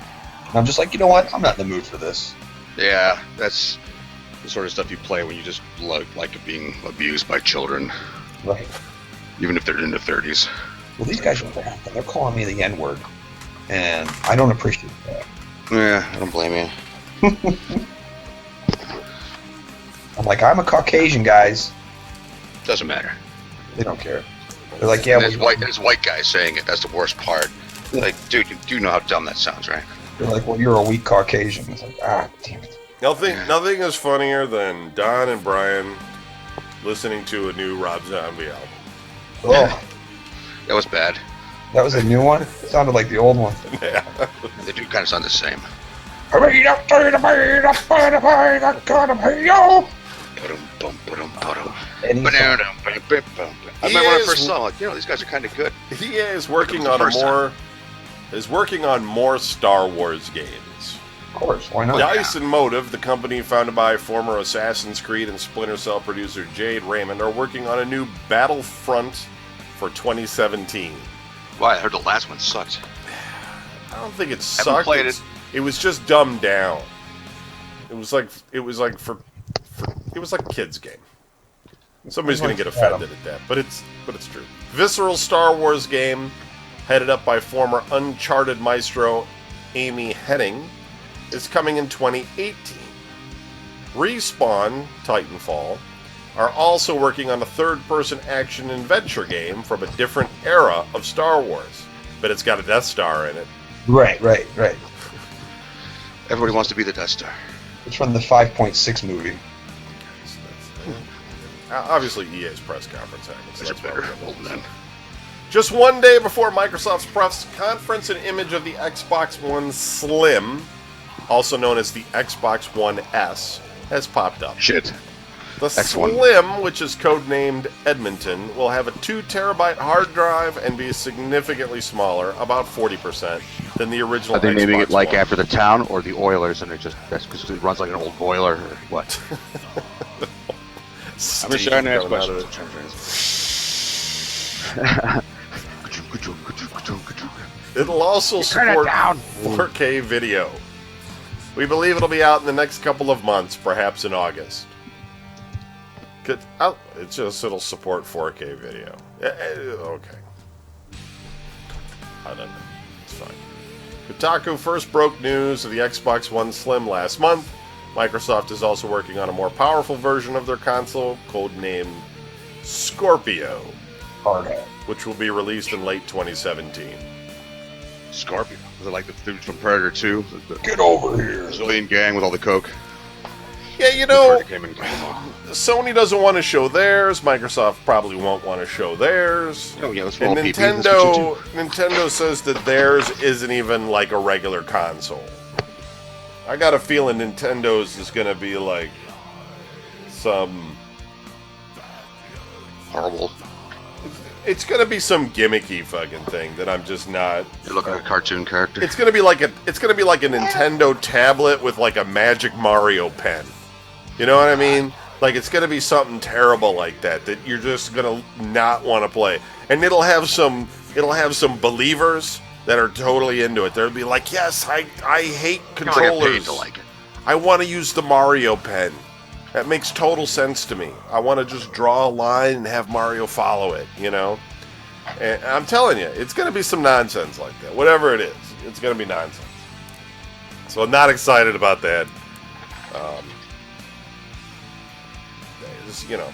And I'm just like, you know what, I'm not in the mood for this. Yeah, that's the sort of stuff you play when you just like being abused by children. Right. Even if they're in their 30s. Well, these guys are bad. They're calling me the N-word. And I don't appreciate that. Yeah, I don't blame you. I'm like, I'm a Caucasian, guys. Doesn't matter. They don't care. They're like, yeah, there's white guys saying it. That's the worst part. Like, dude, you do know how dumb that sounds, right? They're like, well, you're a weak Caucasian. It's like, damn it. Nothing is funnier than Don and Brian listening to a new Rob Zombie album. Oh, yeah. That was bad. That was a new one? It sounded like the old one. Yeah. They do kind of sound the same. I remember when I first saw him, like, you know, these guys are kind of good. He is working on more Star Wars games. Of course, why not? Dice and Motive, the company founded by former Assassin's Creed and Splinter Cell producer Jade Raymond, are working on a new Battlefront for 2017. Wow, I heard the last one sucked. I don't think it sucked. Haven't played it. It was just dumbed down. It was like a kid's game. Somebody's going to get offended at that, but it's true. Visceral Star Wars game, headed up by former Uncharted maestro Amy Hennig, is coming in 2018. Respawn, Titanfall, are also working on a third-person action adventure game from a different era of Star Wars, but it's got a Death Star in it. Right. Everybody wants to be the Death Star. It's from the 5.6 movie. Obviously, EA's press conference happened. So That's better. Holding them. Just one day before Microsoft's press conference, an image of the Xbox One Slim, also known as the Xbox One S, has popped up. Shit. The X1. Slim, which is codenamed Edmonton, will have a 2 terabyte hard drive and be significantly smaller, about 40%, than the original Are they naming it Xbox like One. after the town or the Oilers, and that's because it runs like an old boiler or what? I'm Steam just trying to ask coming out of questions. it. It'll also Turn it support down. 4K video. We believe it'll be out in the next couple of months, perhaps in August. It'll support 4K video. Okay. I don't know. It's fine. Kotaku first broke news of the Xbox One Slim last month. Microsoft is also working on a more powerful version of their console, codenamed Scorpio, Hard hat. which will be released in late 2017. Scorpio. Was it like the dude from Predator 2? The Get over here. Brazilian gang with all the coke? Yeah, you know, Predator came and came along. Sony doesn't want to show theirs. Microsoft probably won't want to show theirs. Oh, yeah, that's And all people. That's what you Nintendo says that theirs isn't even like a regular console. I got a feeling Nintendo's is going to be like some... do. Horrible. It's going to be some gimmicky fucking thing that I'm just not... You look like a cartoon character. It's going to be like a Nintendo tablet with like a Magic Mario pen. You know what I mean? Like it's going to be something terrible like that you're just going to not want to play. And it'll have some believers that are totally into it. They'll be like, "Yes, I hate I get paid controllers. to like it. I want to use the Mario pen. That makes total sense to me. I want to just draw a line and have Mario follow it, you know?" And I'm telling you, it's going to be some nonsense like that. Whatever it is, it's going to be nonsense. So I'm not excited about that. You know,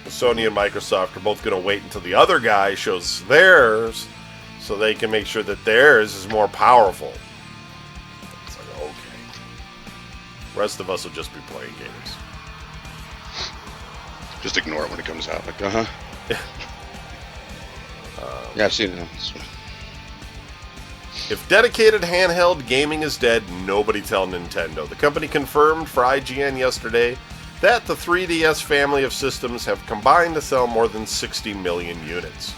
Sony and Microsoft are both going to wait until the other guy shows theirs so they can make sure that theirs is more powerful. It's like, okay. The rest of us will just be playing games. Just ignore it when it comes out. Like, yeah, I've seen it. If dedicated handheld gaming is dead, nobody tell Nintendo. The company confirmed for IGN yesterday that the 3DS family of systems have combined to sell more than 60 million units.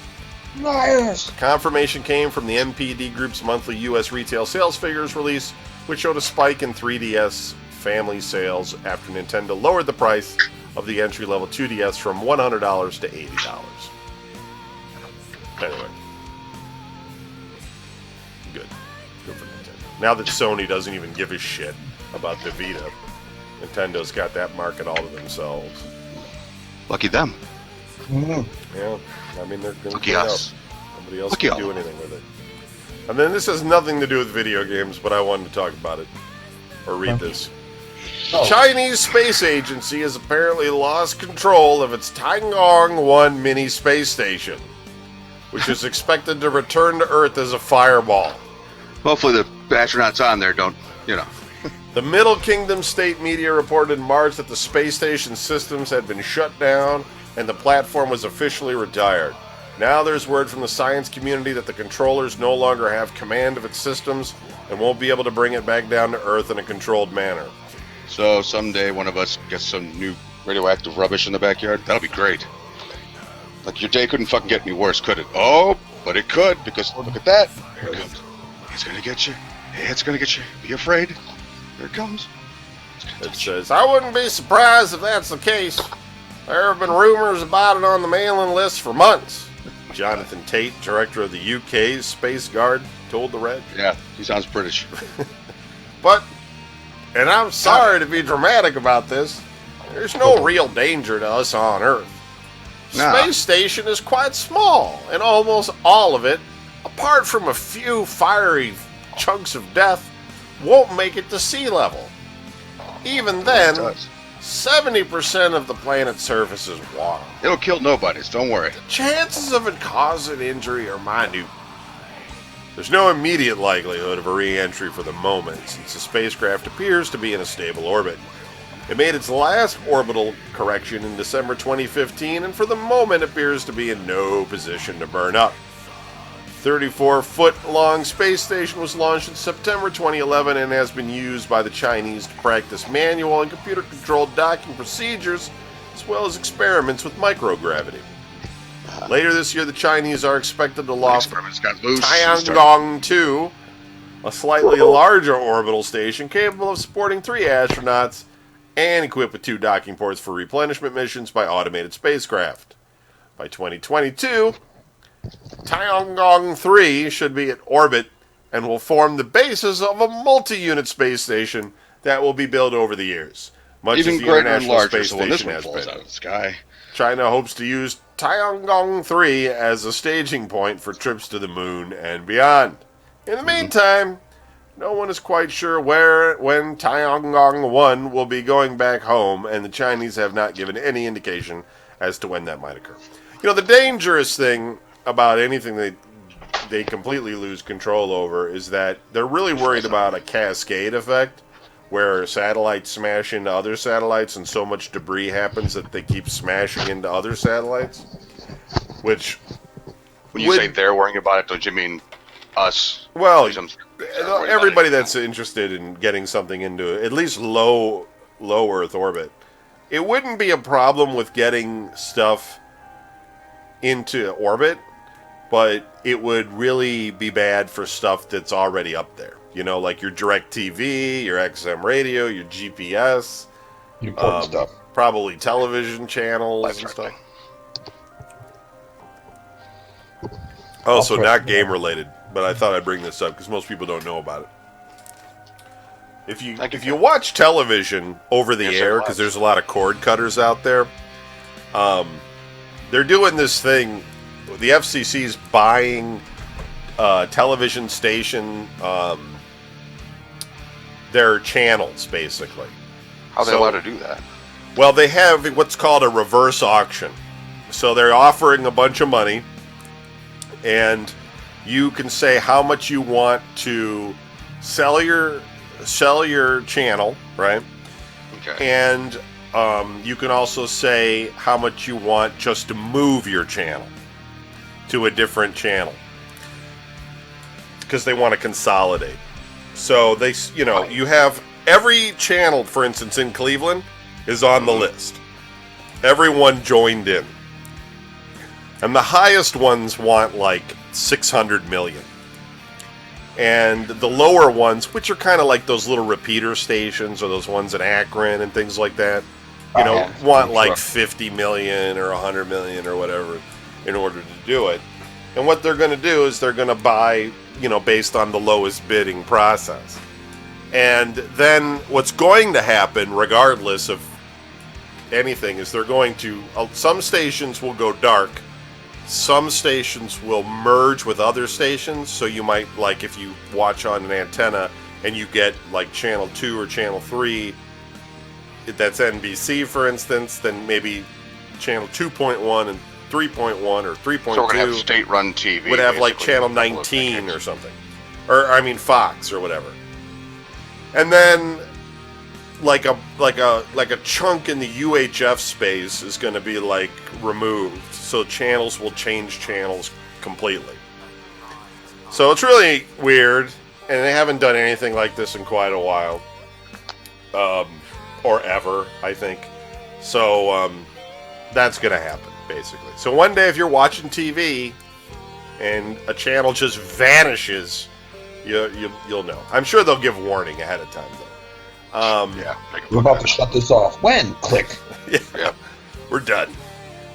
Nice. Confirmation came from the MPD Group's monthly U.S. retail sales figures release, which showed a spike in 3DS family sales after Nintendo lowered the price of the entry-level 2DS from $100 to $80. Anyway. Good. Good for Nintendo. Now that Sony doesn't even give a shit about the Vita, Nintendo's got that market all to themselves. Lucky them. Yeah, I mean, they're going to Lucky clean up. us. Nobody else Lucky can do all. anything with it. And then this has nothing to do with video games, but I wanted to talk about it. Or read this. Oh. Chinese Space Agency has apparently lost control of its Tiangong 1 mini space station, which is expected to return to Earth as a fireball. Hopefully the astronauts on there don't, you know. The Middle Kingdom state media reported in March that the space station systems had been shut down and the platform was officially retired. Now there's word from the science community that the controllers no longer have command of its systems and won't be able to bring it back down to Earth in a controlled manner. So someday one of us gets some new radioactive rubbish in the backyard. That'll be great. Like, your day couldn't fucking get any worse, could it? Oh, but it could, because look at that. Here it comes. It's gonna get you. It's gonna get you. Be afraid. Here it comes. It says, I wouldn't be surprised if that's the case. There have been rumors about it on the mailing list for months. Jonathan Tate, director of the UK's Space Guard, told the Red. Yeah, he sounds British. But, and I'm sorry to be dramatic about this, there's no real danger to us on Earth. Nah. Space station is quite small, and almost all of it, apart from a few fiery chunks of death, won't make it to sea level. Even then, It does. 70% of the planet's surface is water. It'll kill nobodies, don't worry. Chances of it causing injury are minute. There's no immediate likelihood of a re-entry for the moment, since the spacecraft appears to be in a stable orbit. It made its last orbital correction in December 2015, and for the moment appears to be in no position to burn up. 34-foot-long space station was launched in September 2011 and has been used by the Chinese to practice manual and computer-controlled docking procedures as well as experiments with microgravity. Later this year, the Chinese are expected to launch Experiments got loose. and started- Tiangong 2, a slightly larger orbital station capable of supporting 3 astronauts and equipped with 2 docking ports for replenishment missions by automated spacecraft. By 2022, Tiangong 3 should be in orbit and will form the basis of a multi-unit space station that will be built over the years, much Even as the greater and International larger, Space so when this Station one has falls been. out of the sky. China hopes to use Tiangong 3 as a staging point for trips to the moon and beyond. In the meantime, no one is quite sure when Tiangong 1 will be going back home, and the Chinese have not given any indication as to when that might occur. You know, the dangerous thing about anything they completely lose control over is that they're really worried about a cascade effect, where satellites smash into other satellites and so much debris happens that they keep smashing into other satellites. Which, When you Would- say they're worrying about it, don't you mean us? well, Like some- worried about everybody it. that's interested in getting something into at least low Earth orbit, it wouldn't be a problem with getting stuff into orbit, but it would really be bad for stuff that's already up there. You know, like your DirecTV, your XM radio, your GPS, Important stuff. probably television channels That's and right. stuff. Oh, so Also- not game related, but I thought I'd bring this up because most people don't know about it. Thank you, If you Ken. watch television over the Yes, I air, watch. because there's a lot of cord cutters out there, they're doing this thing. The FCC's buying television station, their channels basically. How are they So- allowed to do that? Well, they have what's called a reverse auction. So they're offering a bunch of money, and you can say how much you want to sell your channel, right? Okay. And you can also say how much you want just to move your channel to a different channel, because they want to consolidate. So they, you have every channel, for instance, in Cleveland is on the list. Everyone joined in. And the highest ones want like 600 million. And the lower ones, which are kind of like those little repeater stations or those ones in Akron and things like that, want like 50 million or 100 million or whatever in order to do it. And what they're going to do is they're going to buy, based on the lowest bidding process. And then what's going to happen, regardless of anything, is they're going to, some stations will go dark. Some stations will merge with other stations. So you might, like, if you watch on an antenna and you get like channel 2 or channel 3, that's NBC, for instance, then maybe channel 2.1 and 3.1 or 3.2 So we're gonna have state-run TV. would have like basically, channel with a couple of 19 tickets. or something, or Fox or whatever. And then like a chunk in the UHF space is going to be like removed, so channels will change channels completely. So it's really weird, and they haven't done anything like this in quite a while, or ever, I think. So that's going to happen, basically. So one day, if you're watching TV and a channel just vanishes, you'll know. I'm sure they'll give warning ahead of time, though. Yeah. Make it We're look about bad. to shut this off. When? Click. Yeah. We're done.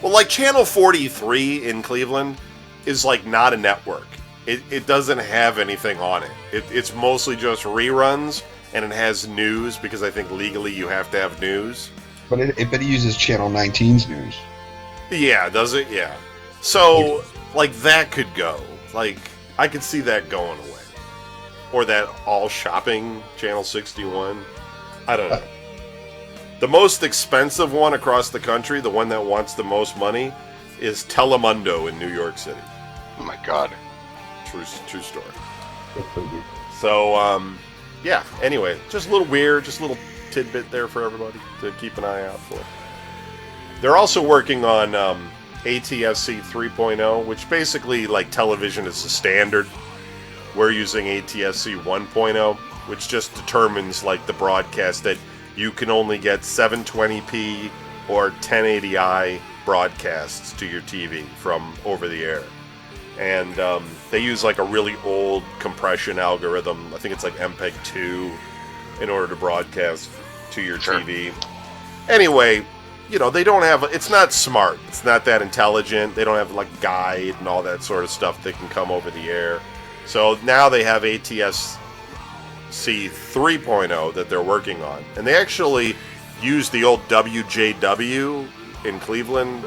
Well, like channel 43 in Cleveland is like not a network. It doesn't have anything on it. It's mostly just reruns, and it has news because I think legally you have to have news. But it uses Channel 19's news. Yeah, does it? Yeah. So, like, that could go. Like, I could see that going away. Or that all shopping, Channel 61. I don't know. The most expensive one across the country, the one that wants the most money, is Telemundo in New York City. Oh my God. True story. That's pretty good. So, yeah, anyway, just a little weird, just a little tidbit there for everybody to keep an eye out for. They're also working on ATSC 3.0, which basically, like, television is the standard. We're using ATSC 1.0, which just determines, like, the broadcast that you can only get 720p or 1080i broadcasts to your TV from over the air. And they use like a really old compression algorithm. I think it's like MPEG-2 in order to broadcast to your TV. Anyway, you know, they don't have, it's not smart. It's not that intelligent. They don't have like guide and all that sort of stuff that can come over the air. So now they have ATSC 3.0 that they're working on. And they actually use the old WJW in Cleveland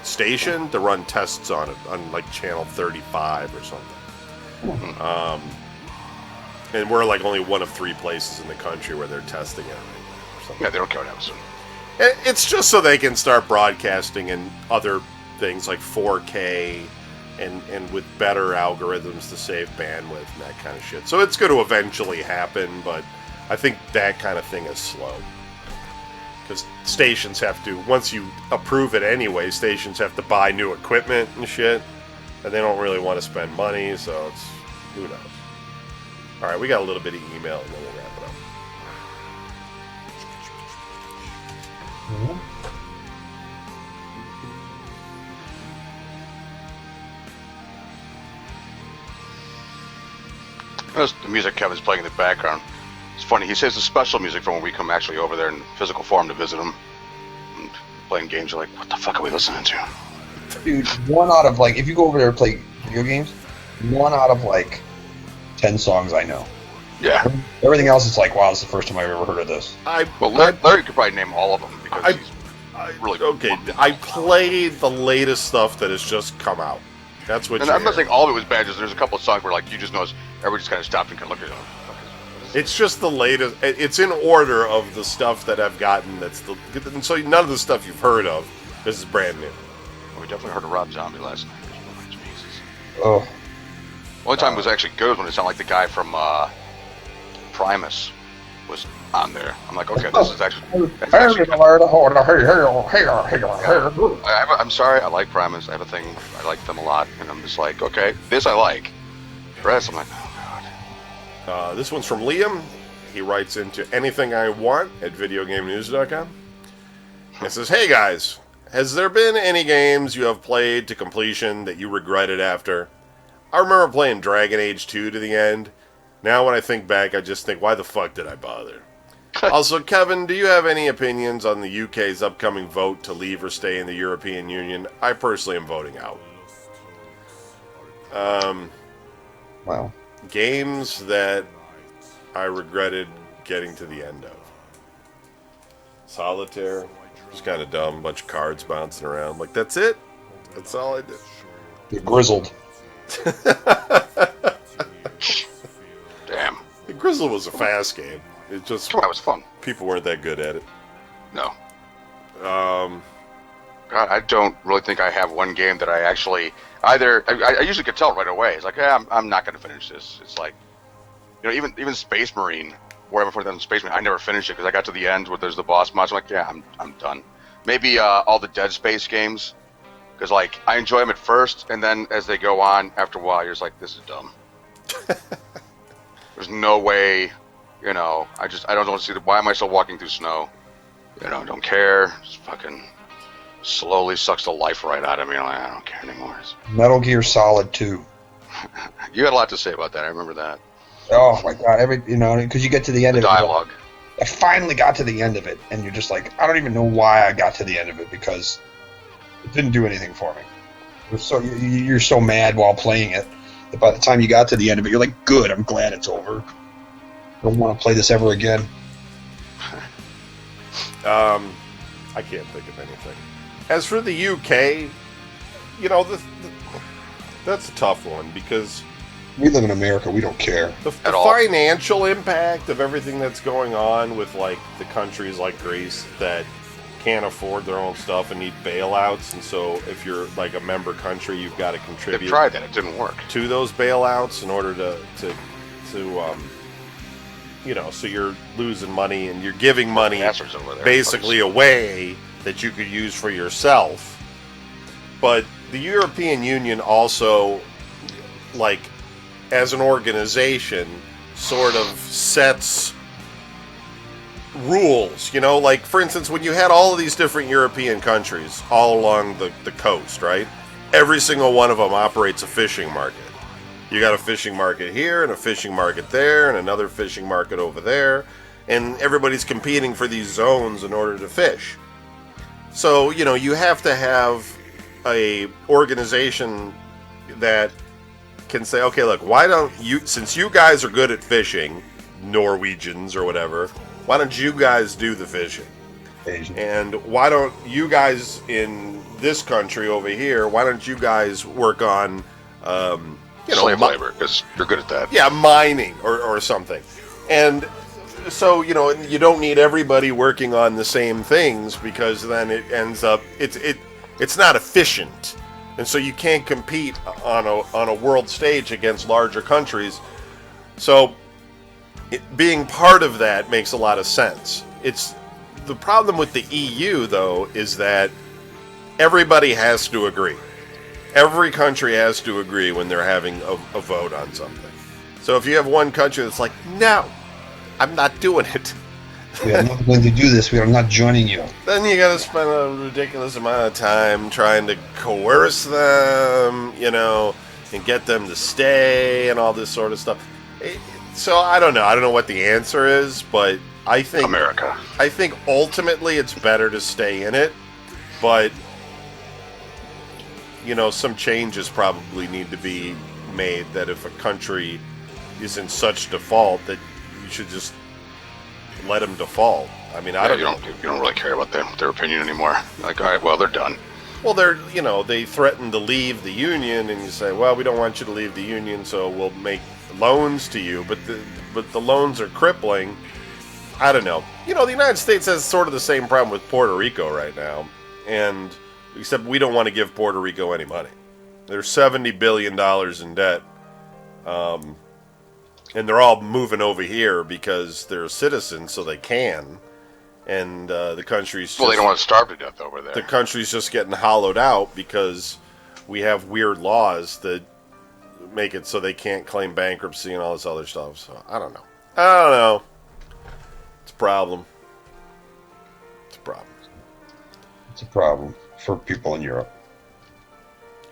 station to run tests on it, on like channel 35 or something. And we're like only one of 3 places in the country where they're testing it right now or something. Yeah, they don't care what happens. It's just so they can start broadcasting in other things like 4K and with better algorithms to save bandwidth and that kind of shit. So it's going to eventually happen, but I think that kind of thing is slow. Because stations have to, once you approve it anyway, stations have to buy new equipment and shit. And they don't really want to spend money, so it's, who knows. Alright, we got a little bit of email and then we'll wrap it up. Notice the music Kevin's playing in the background. It's funny, he says the special music from when we come actually over there in physical form to visit him. And playing games, you're like, what the fuck are we listening to? Dude, 1 out of, like, if you go over there and play video games, 1 out of, like, 10 songs I know. Yeah. Everything else is like, wow, this is the first time I've ever heard of this. Well, Larry could probably name all of them because he's really okay, I played the latest stuff that has just come out. That's what And you I'm not hear. saying all of it was bad, just there's a couple of songs where like you just notice everybody just kind of stopped and kind of looked at it. It's just the latest. It's in order of the stuff that I've gotten. That's the, and so none of the stuff you've heard of. This is brand new. We definitely heard of Rob Zombie last night. Jesus. Oh, Only time it was actually good was when it sounded like the guy from Primus was on there. I'm like, okay, this is actually. I'm sorry, I like Primus. I have a thing. I like them a lot, and I'm just like, okay, this I like. The rest, I'm like, oh god. This one's from Liam. He writes into anything I want at videogamenews.com. It says, hey guys, has there been any games you have played to completion that you regretted after? I remember playing Dragon Age 2 to the end. Now when I think back, I just think, why the fuck did I bother? Also, Kevin, do you have any opinions on the UK's upcoming vote to leave or stay in the European Union? I personally am voting out. wow. Games that I regretted getting to the end of. Solitaire. Just kind of dumb. Bunch of cards bouncing around. Like, that's it? That's all I did. You're grizzled. Damn. The Grizzle was a fast game. It just, Come on, it was fun. people weren't that good at it. No. God, I don't really think I have one game that I actually either. I usually could tell right away. It's like, yeah, I'm not going to finish this. It's like, you know, even Space Marine, where before that Space Marine, I never finished it because I got to the end where there's the boss monster. I'm like, yeah, I'm done. Maybe all the Dead Space games, because like I enjoy them at first, and then as they go on, after a while, you're just like, this is dumb. There's no way, you know. I don't want to see why am I still walking through snow? You know, don't care. Just fucking slowly sucks the life right out of me. I'm like, I don't care anymore. Metal Gear Solid 2. You had a lot to say about that. I remember that. Oh my god, because you get to the end The of dialogue. it. I finally got to the end of it, and you're just like, I don't even know why I got to the end of it, because it didn't do anything for me. It was so you're so mad while playing it that by the time you got to the end of it, you're like, good, I'm glad it's over. I don't want to play this ever again. I can't think of anything. As for the UK, you know, that's a tough one because We live in America, we don't care. the At all. financial impact of everything that's going on with like the countries like Greece that can't afford their own stuff and need bailouts, and so if you're like a member country, you've got to They've contribute tried that. It didn't work. to those bailouts in order to you know, so you're losing money and you're giving money Bastards over there. basically away that you could use for yourself. But the European Union also, like, as an organization, sort of sets rules, you know, like for instance, when you had all of these different European countries all along the coast, right? Every single one of them operates a fishing market. You got a fishing market here and a fishing market there and another fishing market over there, and everybody's competing for these zones in order to fish. So, you know, you have to have a organization that can say, okay, look, why don't you, since you guys are good at fishing, Norwegians or whatever, why don't you guys do the fishing? Asian. And why don't you guys in this country over here, why don't you guys work on, slave labor, because you're good at that. yeah, mining or something. And so, you know, you don't need everybody working on the same things, because then it ends up, it's not efficient. And so you can't compete on a world stage against larger countries. So being part of that makes a lot of sense. It's the problem with the EU, though, is that everybody has to agree. Every country has to agree when they're having a vote on something. So if you have one country that's like, no, I'm not doing it, We are not going to do this. We are not joining you. then you got to spend a ridiculous amount of time trying to coerce them, you know, and get them to stay and all this sort of stuff. So I don't know. I don't know what the answer is, but I think America. I think ultimately it's better to stay in it, but you know, some changes probably need to be made, that if a country is in such default, that you should just let them default. I mean, I don't You don't really care about their opinion anymore. Like, all right, well, they're done. Well, they threaten to leave the union, and you say, well, we don't want you to leave the union, so we'll make loans to you, but the loans are crippling. I don't know. You know, the United States has sort of the same problem with Puerto Rico right now, and except we don't want to give Puerto Rico any money. They're $70 billion in debt, and they're all moving over here because they're citizens, so they can. And the country's just, Well, they don't want to starve to death over there. the country's just getting hollowed out because we have weird laws that make it so they can't claim bankruptcy and all this other stuff. So I don't know. It's a problem. It's a problem. It's a problem for people in Europe.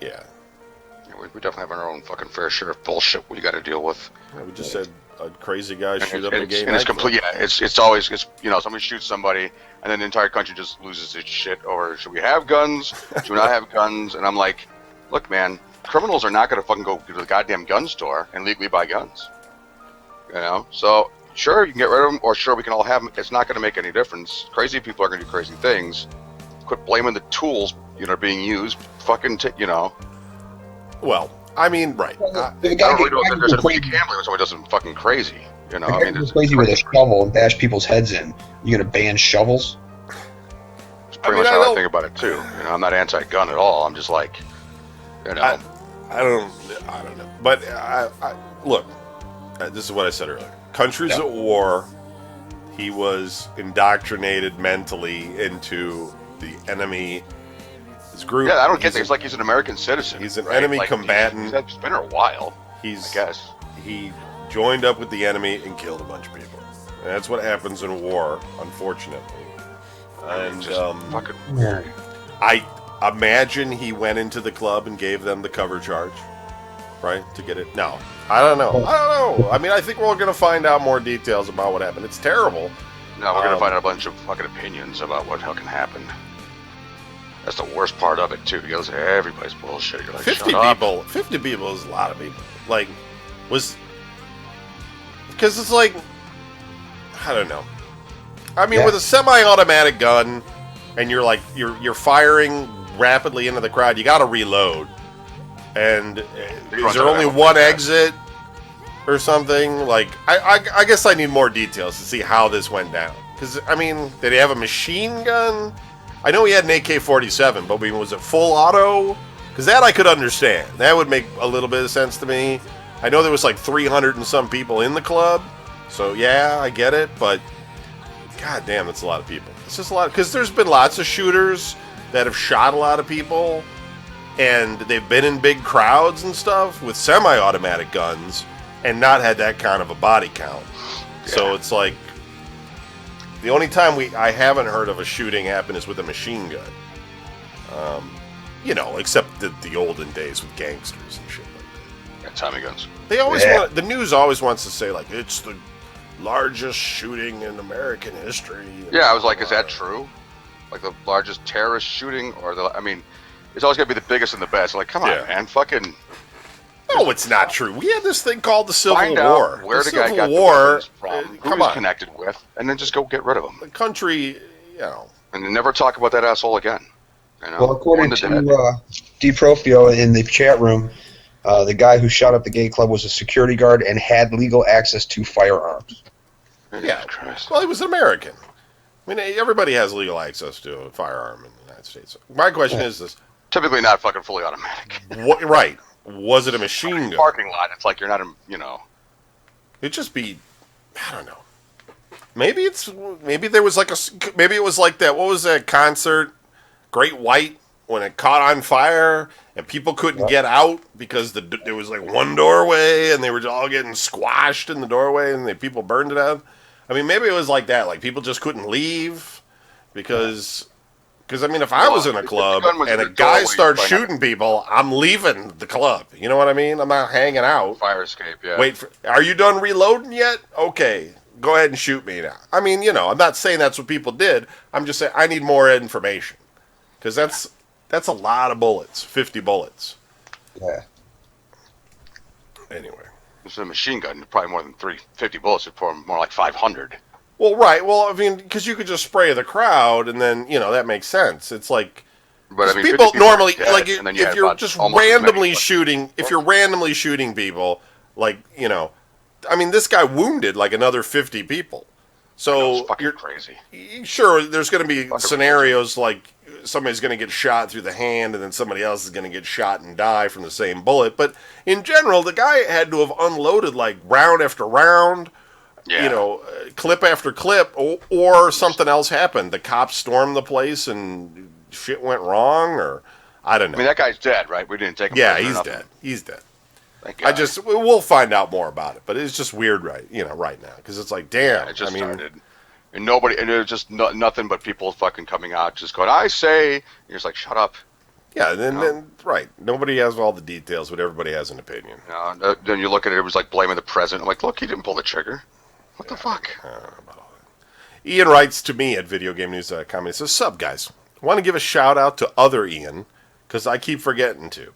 Yeah. We definitely have our own fucking fair share of bullshit we got to deal with. Yeah, we just had a crazy guy shoot up a gay And it's nightclub. complete. Yeah, it's always you know, somebody shoots somebody, and then the entire country just loses its shit over, should we have guns? Should we not have guns? And I'm like, look, man, criminals are not going to fucking go to the goddamn gun store and legally buy guns. You know, so sure, you can get rid of them, or sure, we can all have them. It's not going to make any difference. Crazy people are going to do crazy things. Quit blaming the tools, you know, being used. Fucking, you know. Well, I mean, right. The I guy don't really know if there's goes anything you can blame when somebody does something fucking crazy. You know, I mean, goes crazy with a shovel and bash people's heads in. You gonna ban shovels? It's pretty much how I think about it too. You know, I'm not anti-gun at all. I'm just like, you know, I don't know. But look, this is what I said earlier. Countries at war, he was indoctrinated mentally into the enemy. His group. yeah, I don't get that. It's like he's an American citizen. He's an right? enemy Like, combatant. He's been here a while, I guess. He joined up with the enemy and killed a bunch of people. And that's what happens in war, unfortunately. And Just fucking Yeah. I imagine he went into the club and gave them the cover charge, right? To get it. No, I don't know. I mean, I think we're going to find out more details about what happened. It's terrible. No, we're gonna find out a bunch of fucking opinions about what fucking happened. That's the worst part of it too. Because everybody's bullshit. You're like, 50 shut up. people. 50 people is a lot of people. Like, because it's like, I don't know. I mean, Yeah. with a semi-automatic gun, and you're like you're firing rapidly into the crowd, you got to reload. And is there only one exit or something? Like, I guess I need more details to see how this went down. Because I mean, did he have a machine gun? I know he had an AK-47, but I mean, was it full auto? Because that I could understand. That would make a little bit of sense to me. I know there was like 300 and some people in the club, so yeah, I get it. But god damn, that's a lot of people. It's just a lot, because there's been lots of shooters that have shot a lot of people, and they've been in big crowds and stuff with semi-automatic guns, and not had that kind of a body count. So it's like, The only time I haven't heard of a shooting happen is with a machine gun. Except the olden days with gangsters and shit like that. Yeah, Tommy guns. They always the news always wants to say like it's the largest shooting in American history. Yeah, I was like, is that true? Like the largest terrorist shooting, or it's always gonna be the biggest and the best. Like, come on, man, fucking. No, it's not true. We had this thing called the Civil Find War. out where the guy Civil got War, the weapons from, who come he's on. connected with, and then just go get rid of him. The country, And then never talk about that asshole again. Well, according to DiProfio in the chat room, the guy who shot up the gay club was a security guard and had legal access to firearms. Yeah. Well, he was an American. I mean, everybody has legal access to a firearm in the United States. My question is this. Typically not fucking fully automatic. Right. Was it a machine gun? Parking lot. It's like you're not, It'd just be, I don't know. Maybe there was maybe it was like that. What was that concert, Great White, when it caught on fire and people couldn't get out because there was like one doorway and they were all getting squashed in the doorway and the people burned to death. I mean, maybe it was like that. Like people just couldn't leave because I mean, if I was in a club and a guy starts shooting people, I'm leaving the club. You know what I mean? I'm not hanging out. Fire escape, yeah. Are you done reloading yet? Okay, go ahead and shoot me now. I mean, I'm not saying that's what people did. I'm just saying I need more information because that's a lot of bullets, 50 bullets. Yeah. Anyway. It's a machine gun. Probably more than 350 bullets. It's more like 500. Well, right. Well, I mean, because you could just spray the crowd, and then that makes sense. It's like, but I mean, people normally like if you're just randomly shooting. If you're randomly shooting people, like I mean, this guy wounded like another 50 people. So you're crazy. Sure, there's going to be scenarios like somebody's going to get shot through the hand, and then somebody else is going to get shot and die from the same bullet. But in general, the guy had to have unloaded like round after round. Yeah. Clip after clip, or something else happened. The cops stormed the place and shit went wrong, or I don't know. I mean, that guy's dead, right? We didn't take him. Yeah, he's dead. He's dead. Thank God. We'll find out more about it, but it's just weird, right now, because it's like, damn. Yeah, it just started. And it was just nothing but people fucking coming out, just going, I say, and you're just like, shut up. Yeah, then right. Nobody has all the details, but everybody has an opinion. Then you look at it, it was like blaming the president. I'm like, look, he didn't pull the trigger. What the fuck? Ian writes to me at videogamenews.com. He says, "Sup, guys? Want to give a shout out to other Ian, because I keep forgetting to.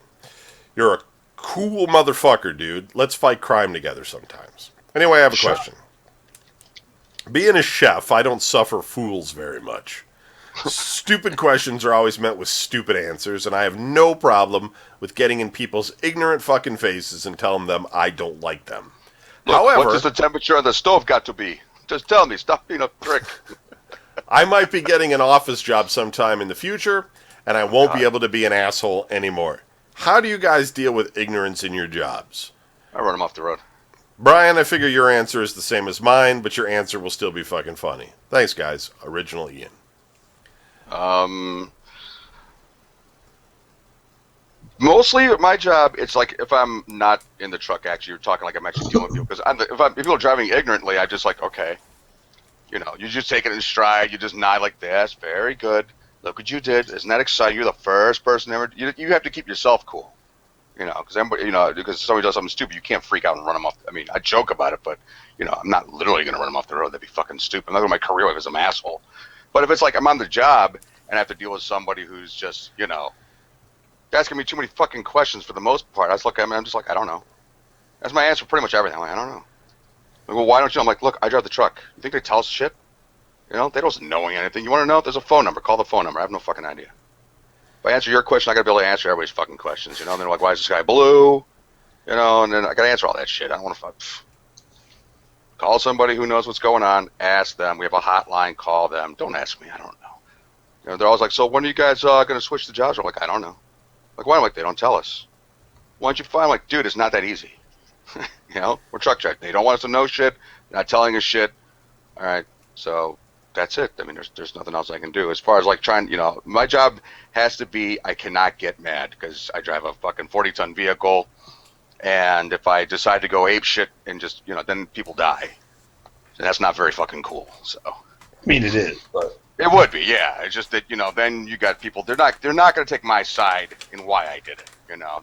You're a cool motherfucker, dude. Let's fight crime together sometimes." Anyway, I have a question. Being a chef, I don't suffer fools very much. Stupid questions are always met with stupid answers, and I have no problem with getting in people's ignorant fucking faces and telling them I don't like them. Look, however, what does the temperature on the stove got to be? Just tell me. Stop being a prick. I might be getting an office job sometime in the future, and I won't be able to be an asshole anymore. How do you guys deal with ignorance in your jobs? I run them off the road. Brian, I figure your answer is the same as mine, but your answer will still be fucking funny. Thanks, guys. Original Ian. Mostly at my job, it's like if I'm not in the truck, actually, you're talking like I'm actually dealing with people. Because if people are driving ignorantly, I just like, okay. You just take it in stride. You just nod like this. Very good. Look what you did. Isn't that exciting? You're the first person ever. You have to keep yourself cool. Because because somebody does something stupid, you can't freak out and run them off. I mean, I joke about it, but, I'm not literally going to run them off the road. That'd be fucking stupid. I'm not going to my career life as an asshole. But if it's like I'm on the job and I have to deal with somebody who's just, asking me too many fucking questions for the most part. I just look at them and I'm just like, I don't know. That's my answer for pretty much everything. I'm like, I don't know. Like, well, why don't you? I'm like, look, I drive the truck. You think they tell us shit? They don't know anything. You want to know? There's a phone number. Call the phone number. I have no fucking idea. If I answer your question, I got to be able to answer everybody's fucking questions. And they're like, why is this guy blue? And then I got to answer all that shit. I don't want to call somebody who knows what's going on. Ask them. We have a hotline. Call them. Don't ask me. I don't know. They're always like, so when are you guys going to switch the jobs? I'm like, I don't know. Like, why? I'm like, they don't tell us. Why don't you find? I'm like, dude, it's not that easy. We're truck check. They don't want us to know shit. They're not telling us shit. All right, so that's it. I mean, there's nothing else I can do. As far as like trying, my job has to be I cannot get mad because I drive a fucking 40-ton vehicle, and if I decide to go ape shit and just, then people die. And that's not very fucking cool. So I mean, it is, but It would be, yeah. It's just that, then you got people. They're not going to take my side in why I did it.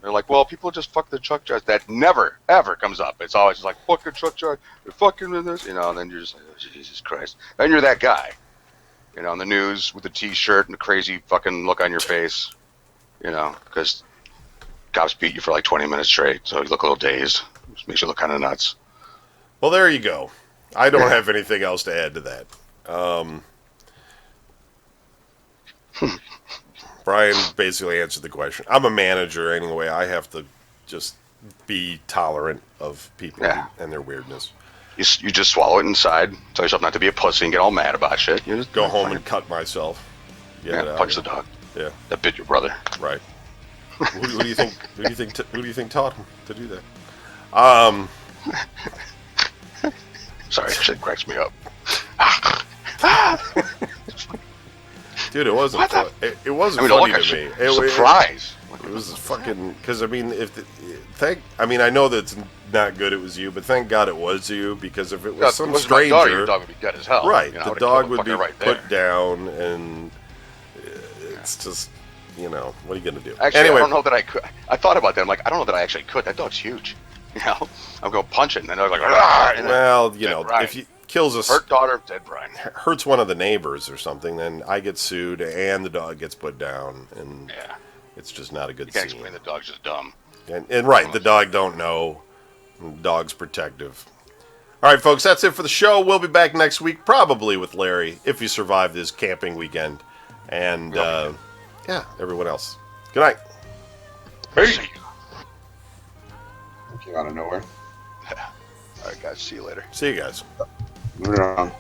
They're like, well, people just fuck the truck driver. That never ever comes up. It's always just like fucking truck driver. They're fucking with this, And then you're just like, oh, Jesus Christ. Then you're that guy, on the news with the T-shirt and the crazy fucking look on your face, because cops beat you for like 20 minutes straight, so you look a little dazed. Just makes you look kind of nuts. Well, there you go. I don't have anything else to add to that. Brian basically answered the question. I'm a manager anyway. I have to just be tolerant of people and their weirdness. You just swallow it inside, tell yourself not to be a pussy and get all mad about shit. You just Go home and cut myself. Get it out. punch the dog. Yeah, That bit your brother. right. Who do you think? Who do you think taught him to do that? Sorry, shit cracks me up. Dude, it wasn't. What It wasn't don't funny look to at me. surprise. It was fucking because I mean, I know that it's not good. It was you, but thank God it was you because if it was some stranger, my dog, your dog would be dead as hell. right? I The would've dog killed would be fucker right put there. down, and it's just what are you gonna do? Actually, Anyway, I don't know that I could. I thought about that. I'm like, I don't know that I actually could. That dog's huge. I'm going to punch it, and then I was like, "Rah!" And then well, dead Brian. if you kills us, hurt daughter, dead Brian. hurts one of the neighbors or something, then I get sued and the dog gets put down, and Yeah, it's just not a good you can't scene. explain the dog's just dumb. And right, the dog don't know. The dog's protective. All right, folks, that's it for the show. We'll be back next week, probably with Larry, if you survive this camping weekend. And, everyone else. Good night. Hey. came out of nowhere. All right, guys. See you later. See you guys. Moving on.